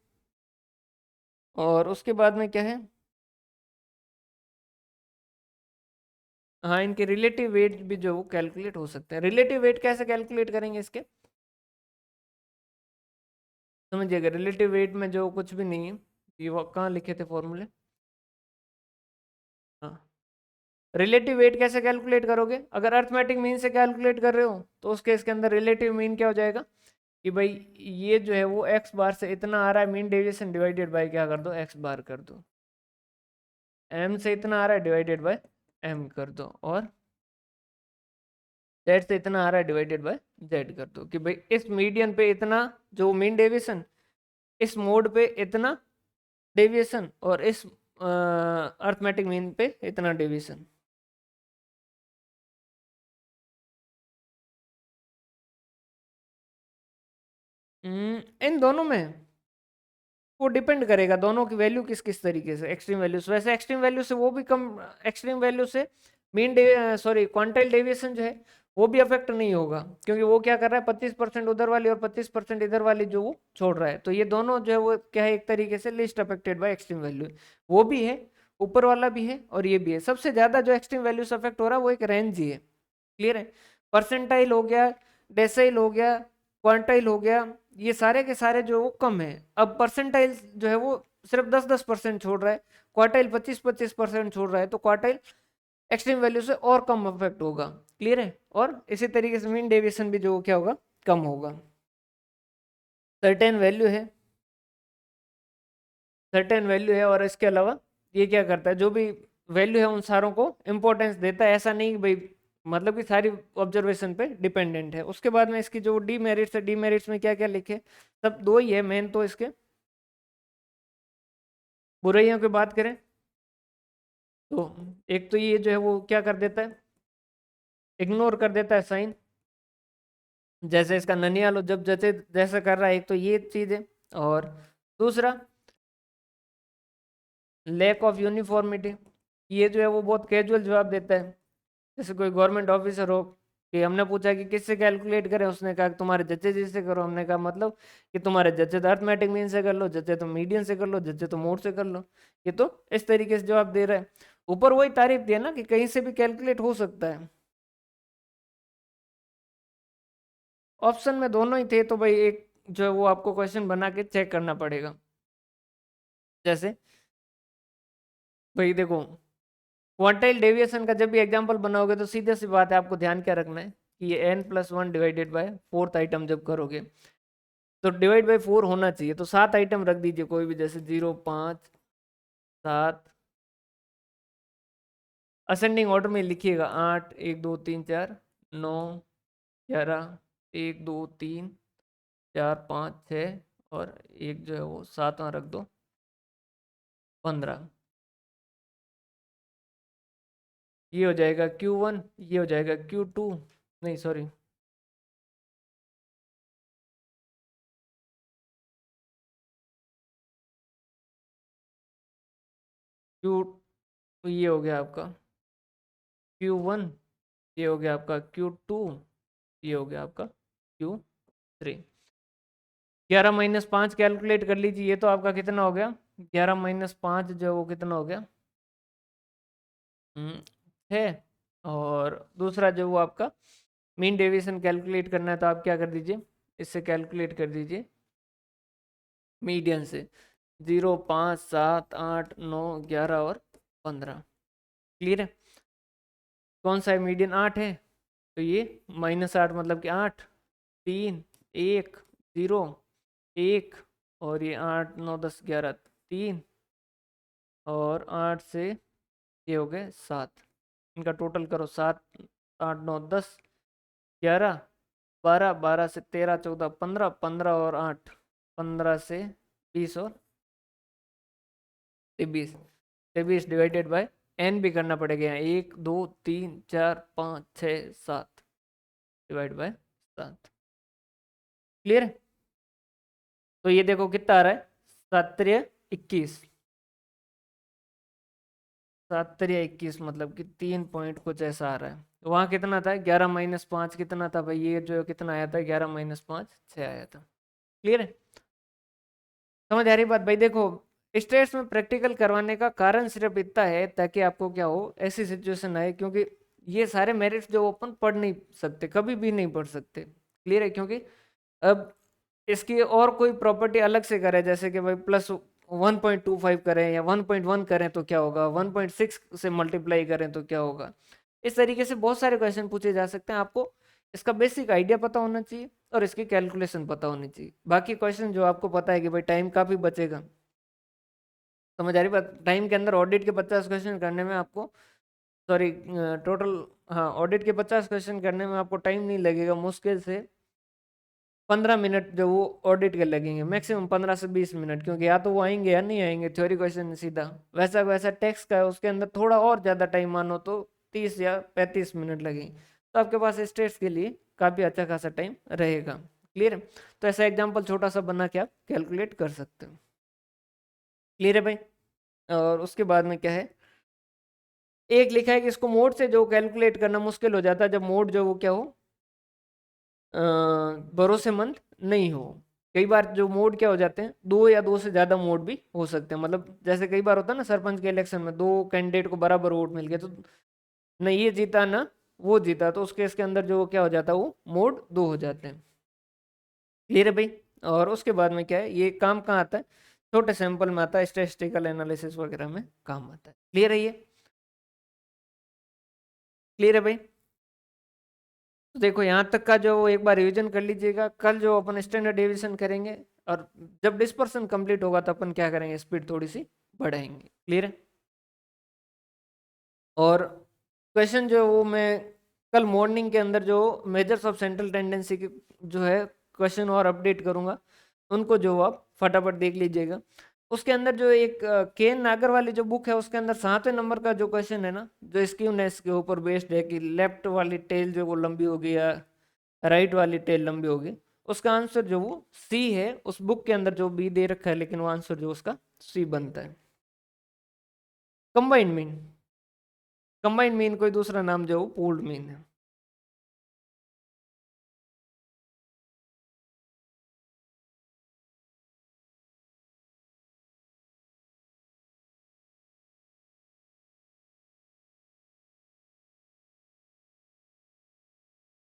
और उसके बाद में क्या है, हाँ इनके रिलेटिव वेट भी जो कैलकुलेट हो सकते हैं। रिलेटिव वेट कैसे कैलकुलेट करेंगे इसके, समझिएगा। रिलेटिव वेट में जो कुछ भी नहीं है, ये वो कहाँ लिखे थे फॉर्मूले, हाँ। रिलेटिव वेट कैसे कैलकुलेट करोगे, अगर अर्थमेटिक मीन से कैलकुलेट कर रहे हो तो उस केस के अंदर रिलेटिव मीन क्या हो जाएगा कि भाई ये जो है वो एक्स बार से इतना आ रहा है, मीन डेविएशन डिवाइडेड बाय क्या कर दो, एक्स बार कर दो। एम से इतना आ रहा है डिवाइडेड बाय एम कर दो, और जेड से इतना आ रहा है डिवाइडेड बाय जेड कर दो, कि भाई इस मीडियन पे इतना जो मीन डेविएशन, इस मोड पे इतना डेविएशन, और इस अर्थमेटिक मीन पे इतना डेविएशन। इन दोनों में वो डिपेंड करेगा, दोनों की वैल्यू किस किस तरीके से, एक्सट्रीम वैल्यू से, वैसे एक्सट्रीम वैल्यू से वो भी कम, एक्सट्रीम वैल्यू से मीन सॉरी क्वांटाइल डेविएशन जो है वो भी अफेक्ट नहीं होगा, क्योंकि वो क्या कर रहा है, 25% उधर वाली और 25% इधर वाली जो वो छोड़ रहा है, तो ये दोनों जो है वो क्या है, एक तरीके से list affected by extreme value, वो भी है, ऊपर वाला भी है और ये भी है। सबसे ज्यादा जो एक्सट्रीम वैल्यू से अफेक्ट हो रहा है वो एक रेंज ही है। क्लियर है। परसेंटाइल हो गया, डेसाइल हो गया, क्वांटाइल हो गया, ये सारे के सारे जो वो कम है। अब परसेंटाइल जो है वो सिर्फ 10-10% छोड़ रहा है, क्वार्टाइल 25-25% छोड़ रहा है, तो क्वार्टाइल एक्सट्रीम वैल्यू से और कम अफेक्ट होगा। क्लियर है। और इसी तरीके से मीन डेविएशन भी जो क्या होगा, कम होगा। सर्टेन वैल्यू है, सर्टेन वैल्यू है, और इसके अलावा ये क्या करता है, जो भी वैल्यू है उन सारों को इंपॉर्टेंस देता है, ऐसा नहीं कि भाई मतलब कि सारी ऑब्जर्वेशन पे डिपेंडेंट है। उसके बाद में इसकी जो डीमेरिट्स है, डीमेरिट्स में क्या क्या लिखे, सब दो ही है मेन, तो इसके बुराइयों की बात करें तो एक तो ये जो है वो क्या कर देता है, इग्नोर कर देता है साइन, जैसे इसका ननियाल जब जैसे जैसा कर रहा है, एक तो ये चीज है, और दूसरा लैक ऑफ यूनिफॉर्मिटी, ये जो है वो बहुत कैजुअल जवाब देता है। जैसे कोई गवर्नमेंट ऑफिसर हो, कि हमने पूछा कि किससे कैलकुलेट करें, उसने कहा कि तुम्हारे जच्चे जी से करो, हमने कहा मतलब कि तुम्हारे जच्चे तो अर्थमेटिक मीन से कर लो, जच्चे तो मीडियन से कर लो, जच्चे तो मोड से कर लो। ये तो इस तरीके से जवाब दे रहा है। ऊपर वही तारीफ दिया ना कि कहीं से भी कैलकुलेट हो सकता है, ऑप्शन में दोनों ही थे, तो भाई एक जो है वो आपको क्वेश्चन बना के चेक करना पड़ेगा। जैसे भाई देखो, क्वांटाइल डेविएशन का जब भी एग्जांपल बनाओगे तो सीधे सी बात है, आपको ध्यान क्या रखना है कि ये n+1 divided by fourth item जब करोगे तो डिवाइड बाय 4 होना चाहिए, तो 7 आइटम रख दीजिए कोई भी, जैसे 0, 5, 7, असेंडिंग ऑर्डर में लिखिएगा, 8, 1, 2, 3, 4, 9, 11, 1, 2, 3, 4, 5, 6, और एक जो है वो सातवां रख दो, 15। ये हो जाएगा Q1, ये हो जाएगा Q2, नहीं सॉरी, क्यू, ये हो गया आपका Q1, ये हो गया आपका Q2, ये हो गया आपका Q3। 11-5 कैलकुलेट कर लीजिए, ये तो आपका कितना हो गया, 11-5 जो है वो कितना हो गया, है। और दूसरा जो वो आपका मीन डेविएशन कैलकुलेट करना है, तो आप क्या कर दीजिए, इससे कैलकुलेट कर दीजिए मीडियन से, 0, 5, 7, 8, 9, 11 और 15। क्लियर है। कौन सा है मीडियन, 8 है, तो ये -8 मतलब कि 8, 3, 1, 0, 1, और ये 8, 9, 10, 11, 3, और 8 से ये हो गए 7, इनका टोटल करो, 7, 8, 9, 10, 11, 12, 12 से 13, 14, 15, 15 और 8, 15 से 20 और 20। 23 डिवाइडेड बाय n भी करना पड़ेगा यहाँ, 1 2 3 4 5 6 7 डिवाइड बाय 7। क्लियर है? तो ये देखो कितना आ रहा है, 7×21, 7×21 मतलब कि 3 पॉइंट कुछ ऐसा आ रहा है। वहाँ कितना था, 11-5 कितना था भाई, ये जो कितना आया था, 11-5 6 आया था। क्लियर है? समझ आ रही बात भाई? देखो स्टेट्स में प्रैक्टिकल करवाने का कारण सिर्फ इतना है ताकि आपको क्या हो, ऐसी सिचुएशन आए, क्योंकि ये सारे मेरिट्स जो अपन पढ़ नहीं सकते, कभी भी नहीं पढ़ सकते। क्लियर है? क्योंकि अब इसकी और कोई प्रॉपर्टी अलग से करें, जैसे कि भाई +1.25 करें या 1.1 करें तो क्या होगा, 1.6 से मल्टीप्लाई करें तो क्या होगा, इस तरीके से बहुत सारे क्वेश्चन पूछे जा सकते हैं। आपको इसका बेसिक आइडिया पता होना चाहिए और इसकी कैलकुलेशन पता होनी चाहिए। बाकी क्वेश्चन जो आपको पता है कि भाई टाइम काफी बचेगा, समझ आ रही बात? टाइम के अंदर ऑडिट के 50 क्वेश्चन करने में आपको, सॉरी टोटल, हाँ ऑडिट के 50 क्वेश्चन करने में आपको टाइम नहीं लगेगा, मुश्किल से 15 मिनट जो वो ऑडिट के लगेंगे, मैक्सिमम 15 से 20 मिनट, क्योंकि या तो वो आएंगे या नहीं आएंगे, थ्योरी क्वेश्चन सीधा। वैसा वैसा टेक्स्ट का है, उसके अंदर थोड़ा और ज़्यादा टाइम मानो तो 30 या 35 मिनट लगेंगे, तो आपके पास स्टेट्स के लिए काफ़ी अच्छा खासा टाइम रहेगा। क्लियर है? तो ऐसा एग्जाम्पल छोटा सा बना के आप कैलकुलेट कर सकते हो। क्लियर है भाई? और उसके बाद में क्या है, एक लिखा है कि इसको मोड से जो कैलकुलेट करना मुश्किल हो जाता है, जब मोड जो वो क्या हो, भरोसेमंद नहीं हो। कई बार जो मोड क्या हो जाते हैं, दो या दो से ज्यादा मोड भी हो सकते हैं, मतलब जैसे कई बार होता है ना सरपंच के इलेक्शन में, दो कैंडिडेट को बराबर वोट मिल गया, तो न ये जीता ना वो जीता, तो उस केस के अंदर जो क्या हो जाता है, वो मोड दो हो जाते हैं। क्लियर है भाई? और उसके बाद में क्या है, ये काम कहाँ आता है, छोटे सैंपल में आता है, स्टैटिस्टिकल एनालिसिस वगैरह में काम आता है। क्लियर है ये? क्लियर है भाई? तो देखो यहाँ तक का जो एक बार रिवीजन कर लीजिएगा, कल जो अपन स्टैंडर्ड डेविएशन करेंगे, और जब डिस्पर्सन कंप्लीट होगा तो अपन क्या करेंगे, स्पीड थोड़ी सी बढ़ाएंगे। क्लियर है? और क्वेश्चन जो वो मैं कल मॉर्निंग के अंदर जो मेजर्स ऑफ सेंट्रल टेंडेंसी की जो है क्वेश्चन और अपडेट करूंगा, उनको जो आप फटाफट देख लीजिएगा। उसके अंदर जो एक केन नागर वाली जो बुक है, उसके अंदर 7वें नंबर का जो क्वेश्चन है ना, जो स्क्यूनेस के ऊपर बेस्ड है, कि लेफ्ट वाली टेल जो वो लंबी होगी या राइट वाली टेल लंबी होगी, उसका आंसर जो वो सी है। उस बुक के अंदर जो बी दे रखा है, लेकिन वो आंसर जो उसका सी बनता है। कंबाइंड मीन, कंबाइंड मीन कोई दूसरा नाम जो पूल्ड मीन है।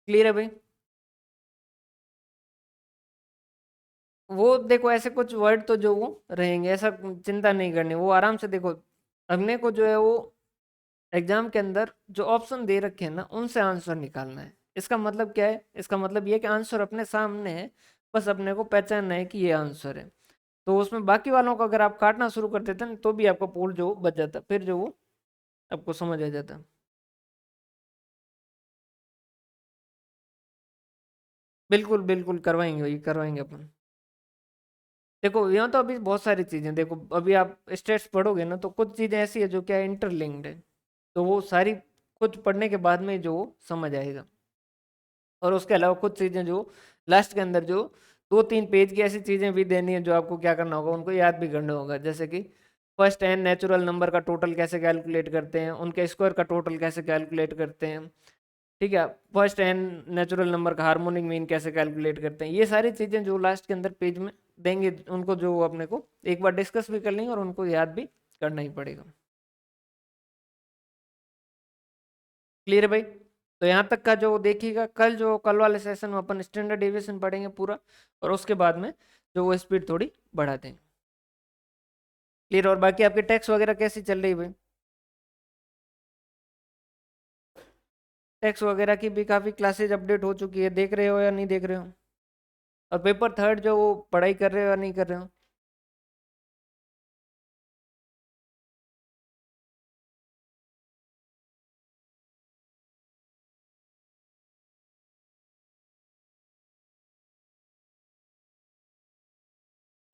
क्लियर है भाई? वो देखो ऐसे कुछ वर्ड तो जो वो रहेंगे, ऐसा चिंता नहीं करनी, वो आराम से देखो, अपने को जो है वो एग्जाम के अंदर जो ऑप्शन दे रखे हैं ना, उनसे आंसर निकालना है। इसका मतलब क्या है, इसका मतलब ये है कि आंसर अपने सामने है, बस अपने को पहचानना है कि ये आंसर है। तो उसमें बाकी वालों को अगर आप काटना शुरू कर देते हैं तो भी आपका पोल जो बच जाता है, फिर जो वो आपको समझ आ जाता है। बिल्कुल बिल्कुल करवाएंगे, वही करवाएंगे अपन। देखो यहाँ तो अभी बहुत सारी चीजें, देखो अभी आप स्टेट्स पढ़ोगे ना, तो कुछ चीजें ऐसी है जो क्या इंटरलिंक्ड है, तो वो सारी कुछ पढ़ने के बाद में जो समझ आएगा। और उसके अलावा कुछ चीजें जो लास्ट के अंदर जो 2-3 पेज की ऐसी चीजें भी देनी है, जो आपको क्या करना होगा, उनको याद भी करना होगा, जैसे कि फर्स्ट एन नेचुरल नंबर का टोटल कैसे कैलकुलेट करते हैं, उनके स्क्वायर का टोटल कैसे कैलकुलेट करते हैं, ठीक है, फर्स्ट एन नेचुरल नंबर का हार्मोनिक मीन कैसे कैलकुलेट करते हैं, ये सारी चीजें जो लास्ट के अंदर पेज में देंगे, उनको जो अपने को एक बार डिस्कस भी कर लेंगे और उनको याद भी करना ही पड़ेगा। क्लियर है भाई? तो यहाँ तक का जो देखिएगा, कल जो कल वाले सेशन में अपन स्टैंडर्ड डेविएशन पढ़ेंगे पूरा, और उसके बाद में जो वो स्पीड थोड़ी बढ़ा देंगे। क्लियर? और बाकी आपके टैक्स वगैरह कैसी चल रही है भाई? टैक्स वगैरह की भी काफ़ी क्लासेज अपडेट हो चुकी है, देख रहे हो या नहीं देख रहे हो? और पेपर थर्ड जो वो पढ़ाई कर रहे हो या नहीं कर रहे हो?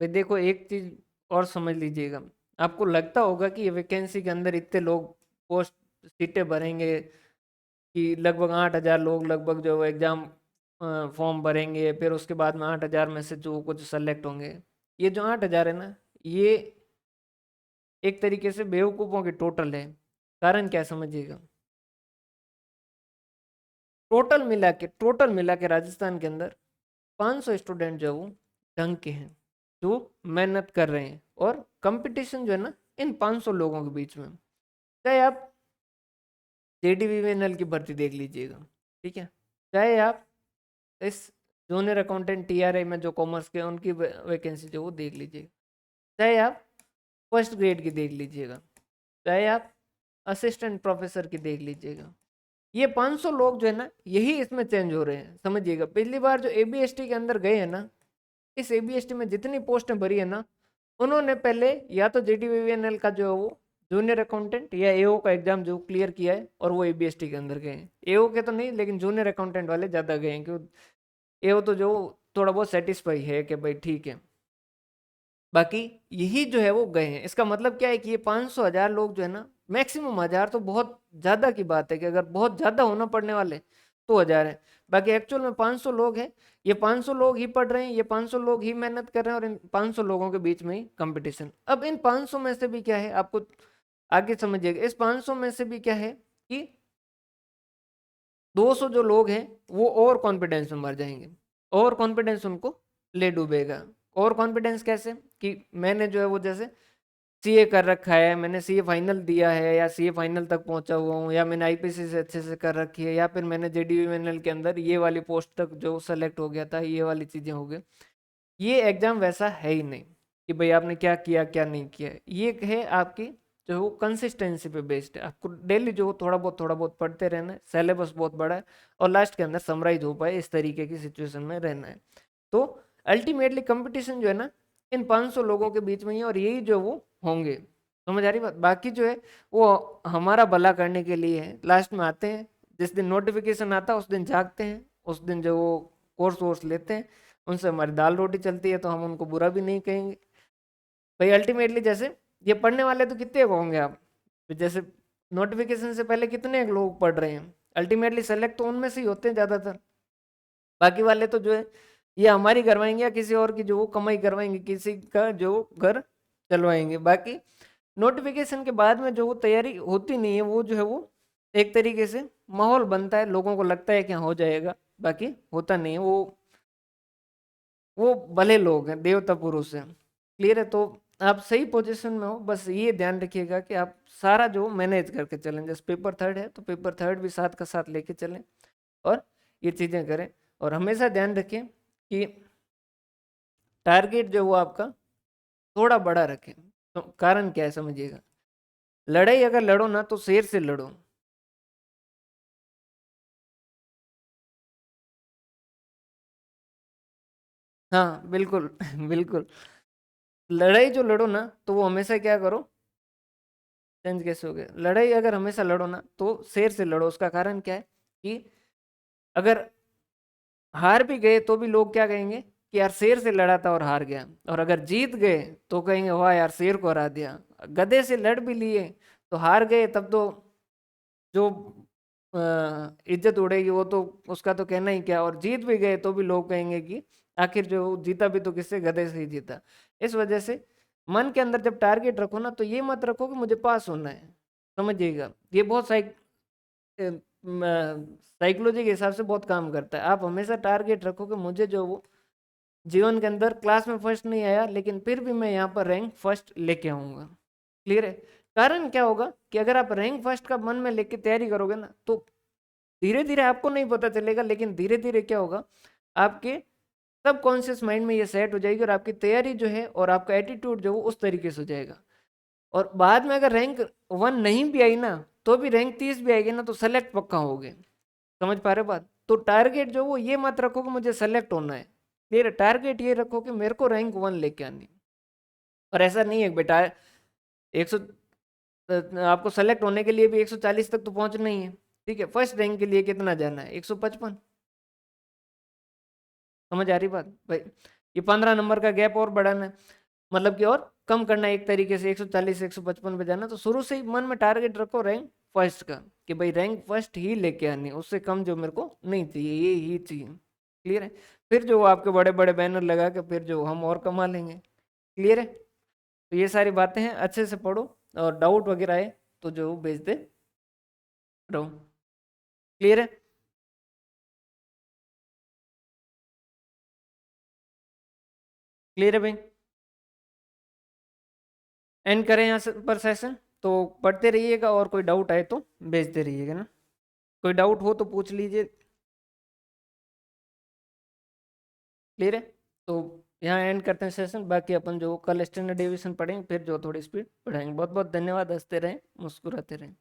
भाई देखो एक चीज और समझ लीजिएगा, आपको लगता होगा कि ये वैकेंसी के अंदर इतने लोग पोस्ट सीटें भरेंगे कि लगभग 8,000 लोग लगभग जो एग्जाम फॉर्म भरेंगे, फिर उसके बाद में 8,000 में से जो कुछ सेलेक्ट होंगे। ये जो 8,000 है ना, ये एक तरीके से बेवकूफ़ों की टोटल है। कारण क्या है समझिएगा, टोटल मिला के राजस्थान के अंदर 500 स्टूडेंट जो है वो ढंग के हैं, जो मेहनत कर रहे हैं, और कंपटीशन जो है ना इन 500 लोगों के बीच में। चाहे आप जेडीवीएनएल की भर्ती देख लीजिएगा, ठीक है, चाहे आप इस जूनियर अकाउंटेंट टीआरआई में जो कॉमर्स के उनकी वैकेंसी जो वो देख लीजिएगा, चाहे आप फर्स्ट ग्रेड की देख लीजिएगा, चाहे आप असिस्टेंट प्रोफेसर की देख लीजिएगा। ये 500 लोग जो है ना यही इसमें चेंज हो रहे हैं, समझिएगा। पिछली बार जो एबीएसटी के अंदर गए हैं ना, इस एबीएसटी में जितनी पोस्टें भरी है ना, उन्होंने पहले या तो जेडीवीएनएल का जो है वो जूनियर अकाउंटेंट या एओ का एग्जाम जो क्लियर किया है, और वो एबीएसटी के अंदर गए हैं। एओ के तो नहीं, लेकिन जूनियर अकाउंटेंट वाले ज़्यादा गए हैं, क्यों एओ तो जो थोड़ा बहुत सेटिस्फाई है कि भाई ठीक है, बाकी यही जो है वो गए हैं। इसका मतलब क्या है कि ये 500,000 लोग जो है ना, मैक्सिमम 1,000 तो बहुत ज़्यादा की बात है, कि अगर बहुत ज़्यादा होना पड़ने वाले तो 1,000 है, बाकी एक्चुअल में 500 लोग हैं। ये 500 लोग ही पढ़ रहे हैं, ये 500 लोग ही मेहनत कर रहे हैं, और इन 500 लोगों के बीच में ही कंपटीशन। अब इन 500 में से भी क्या है, आपको आगे समझिएगा, इस 500 में से भी क्या है कि 200 जो लोग हैं वो ओवर कॉन्फिडेंस में मर जाएंगे। ओवर कॉन्फिडेंस उनको ले डूबेगा। ओवर कॉन्फिडेंस कैसे, कि मैंने जो है वो जैसे सीए कर रखा है, मैंने सीए फाइनल दिया है, या सीए फाइनल तक पहुंचा हुआ हूँ, या मैंने आईपीसी से अच्छे से कर रखी है, या फिर मैंने जेडीयूएनएल के अंदर ये वाली पोस्ट तक जो सेलेक्ट हो गया था, ये वाली चीज़ें हो गई। ये एग्जाम वैसा है ही नहीं कि भाई आपने क्या किया क्या नहीं किया। ये है आपकी जो वो कंसिस्टेंसी पे बेस्ड है। आपको डेली जो थोड़ा बहुत पढ़ते रहना है, सिलेबस बहुत बड़ा है, और लास्ट के अंदर समराइज हो पाए इस तरीके की सिचुएशन में रहना है। तो अल्टीमेटली कंपटीशन जो है ना इन 500 लोगों के बीच में ही है, और यही जो वो होंगे। समझ आ रही बात, बाकी जो है वो हमारा भला करने के लिए है। लास्ट में आते हैं, जिस दिन नोटिफिकेशन आता है उस दिन जागते हैं, उस दिन जो वो कोर्स वोर्स लेते हैं, उनसे हमारी दाल रोटी चलती है, तो हम उनको बुरा भी नहीं कहेंगे। भाई अल्टीमेटली जैसे ये पढ़ने वाले तो कितने को होंगे आप, जैसे नोटिफिकेशन से पहले कितने लोग पढ़ रहे हैं, अल्टीमेटली सेलेक्ट तो उनमें से ही होते हैं ज़्यादातर। बाकी वाले तो जो है ये हमारी करवाएंगे, या किसी और की जो वो कमाई करवाएंगे, किसी का जो घर चलवाएंगे। बाकी नोटिफिकेशन के बाद में जो वो तैयारी होती नहीं है, वो जो है वो एक तरीके से माहौल बनता है, लोगों को लगता है कि हाँ हो जाएगा, बाकी होता नहीं है। वो भले लोग हैं, देवता पुरुष हैं। क्लियर है, तो आप सही पोजीशन में हो, बस ये ध्यान रखिएगा कि आप सारा जो मैनेज करके चलें। जैसे पेपर थर्ड है तो पेपर थर्ड भी साथ का साथ लेके चलें, और ये चीज़ें करें। और हमेशा ध्यान रखें कि टारगेट जो वो आपका थोड़ा बड़ा रखें। तो कारण क्या है समझिएगा, लड़ाई अगर लड़ो ना तो शेर से लड़ो। हाँ बिल्कुल बिल्कुल। लड़ाई जो लड़ो ना तो वो हमेशा क्या करो, चेंज कैसे हो गया, लड़ाई अगर हमेशा लड़ो ना तो शेर से लड़ो। उसका कारण क्या है कि अगर हार भी गए तो भी लोग क्या कहेंगे कि यार शेर से लड़ा था और हार गया, और अगर जीत गए तो कहेंगे वाह यार शेर को हरा दिया। गधे से लड़ भी लिए तो हार गए, तब तो जो इज्जत उड़ेगी वो तो उसका तो कहना ही क्या, और जीत भी गए तो भी लोग कहेंगे कि आखिर जो जीता भी तो किससे, गधे से ही जीता। इस वजह से मन के अंदर जब टारगेट रखो ना तो ये मत रखो कि मुझे पास होना है। समझिएगा, ये बहुत साइकोलॉजी के हिसाब से बहुत काम करता है। आप हमेशा टारगेट रखो कि मुझे जो वो जीवन के अंदर क्लास में फर्स्ट नहीं आया, लेकिन फिर भी मैं यहाँ पर रैंक फर्स्ट लेके आऊँगा। क्लियर है, कारण क्या होगा कि अगर आप रैंक फर्स्ट का मन में लेके तैयारी करोगे ना तो धीरे धीरे, आपको नहीं पता चलेगा लेकिन धीरे धीरे क्या होगा, आपके सब कॉन्शियस माइंड में ये सेट हो जाएगी, और आपकी तैयारी जो है और आपका एटीट्यूड जो है उस तरीके से हो जाएगा। और बाद में अगर रैंक 1 नहीं भी आई ना तो भी रैंक 30 भी आएगी ना तो सेलेक्ट पक्का होगे। समझ पा रहे बात, तो टारगेट जो वो ये मत रखो कि मुझे सेलेक्ट होना है, फिर टारगेट ये रखो कि मेरे को रैंक 1 लेके आनी। और ऐसा नहीं है बेटा 100, आपको सेलेक्ट होने के लिए भी 140 तक तो पहुंचना ही है। ठीक है, फर्स्ट रैंक के लिए कितना जाना है, 155। समझ आ रही बात भाई, ये 15 नंबर का गैप और बढ़ाना है। मतलब कि और कम करना है एक तरीके से, 140 155 पे जाना। तो शुरू से ही मन में टारगेट रखो रैंक फर्स्ट का, कि भाई रैंक फर्स्ट ही लेके आनी, उससे कम जो मेरे को नहीं चाहिए, ये ही चाहिए। क्लियर है? फिर जो आपके बड़े बड़े बैनर लगा के फिर जो हम और कमा लेंगे। क्लियर है? तो ये सारी बातें हैं, अच्छे से पढ़ो, और डाउट वगैरह है तो जो भेजते रहो। क्लियर है? क्लियर है भाई? एंड करें यहाँ पर सेशन। तो पढ़ते रहिएगा, और कोई डाउट आए तो भेजते रहिएगा ना। कोई डाउट हो तो पूछ लीजिए। क्लियर है? तो यहाँ एंड करते हैं सेशन, बाकी अपन जो कल स्टैंडर्ड डेविएशन पढ़ेंगे, फिर जो थोड़ी स्पीड बढ़ाएंगे। बहुत बहुत धन्यवाद, हंसते रहें, मुस्कुराते रहें।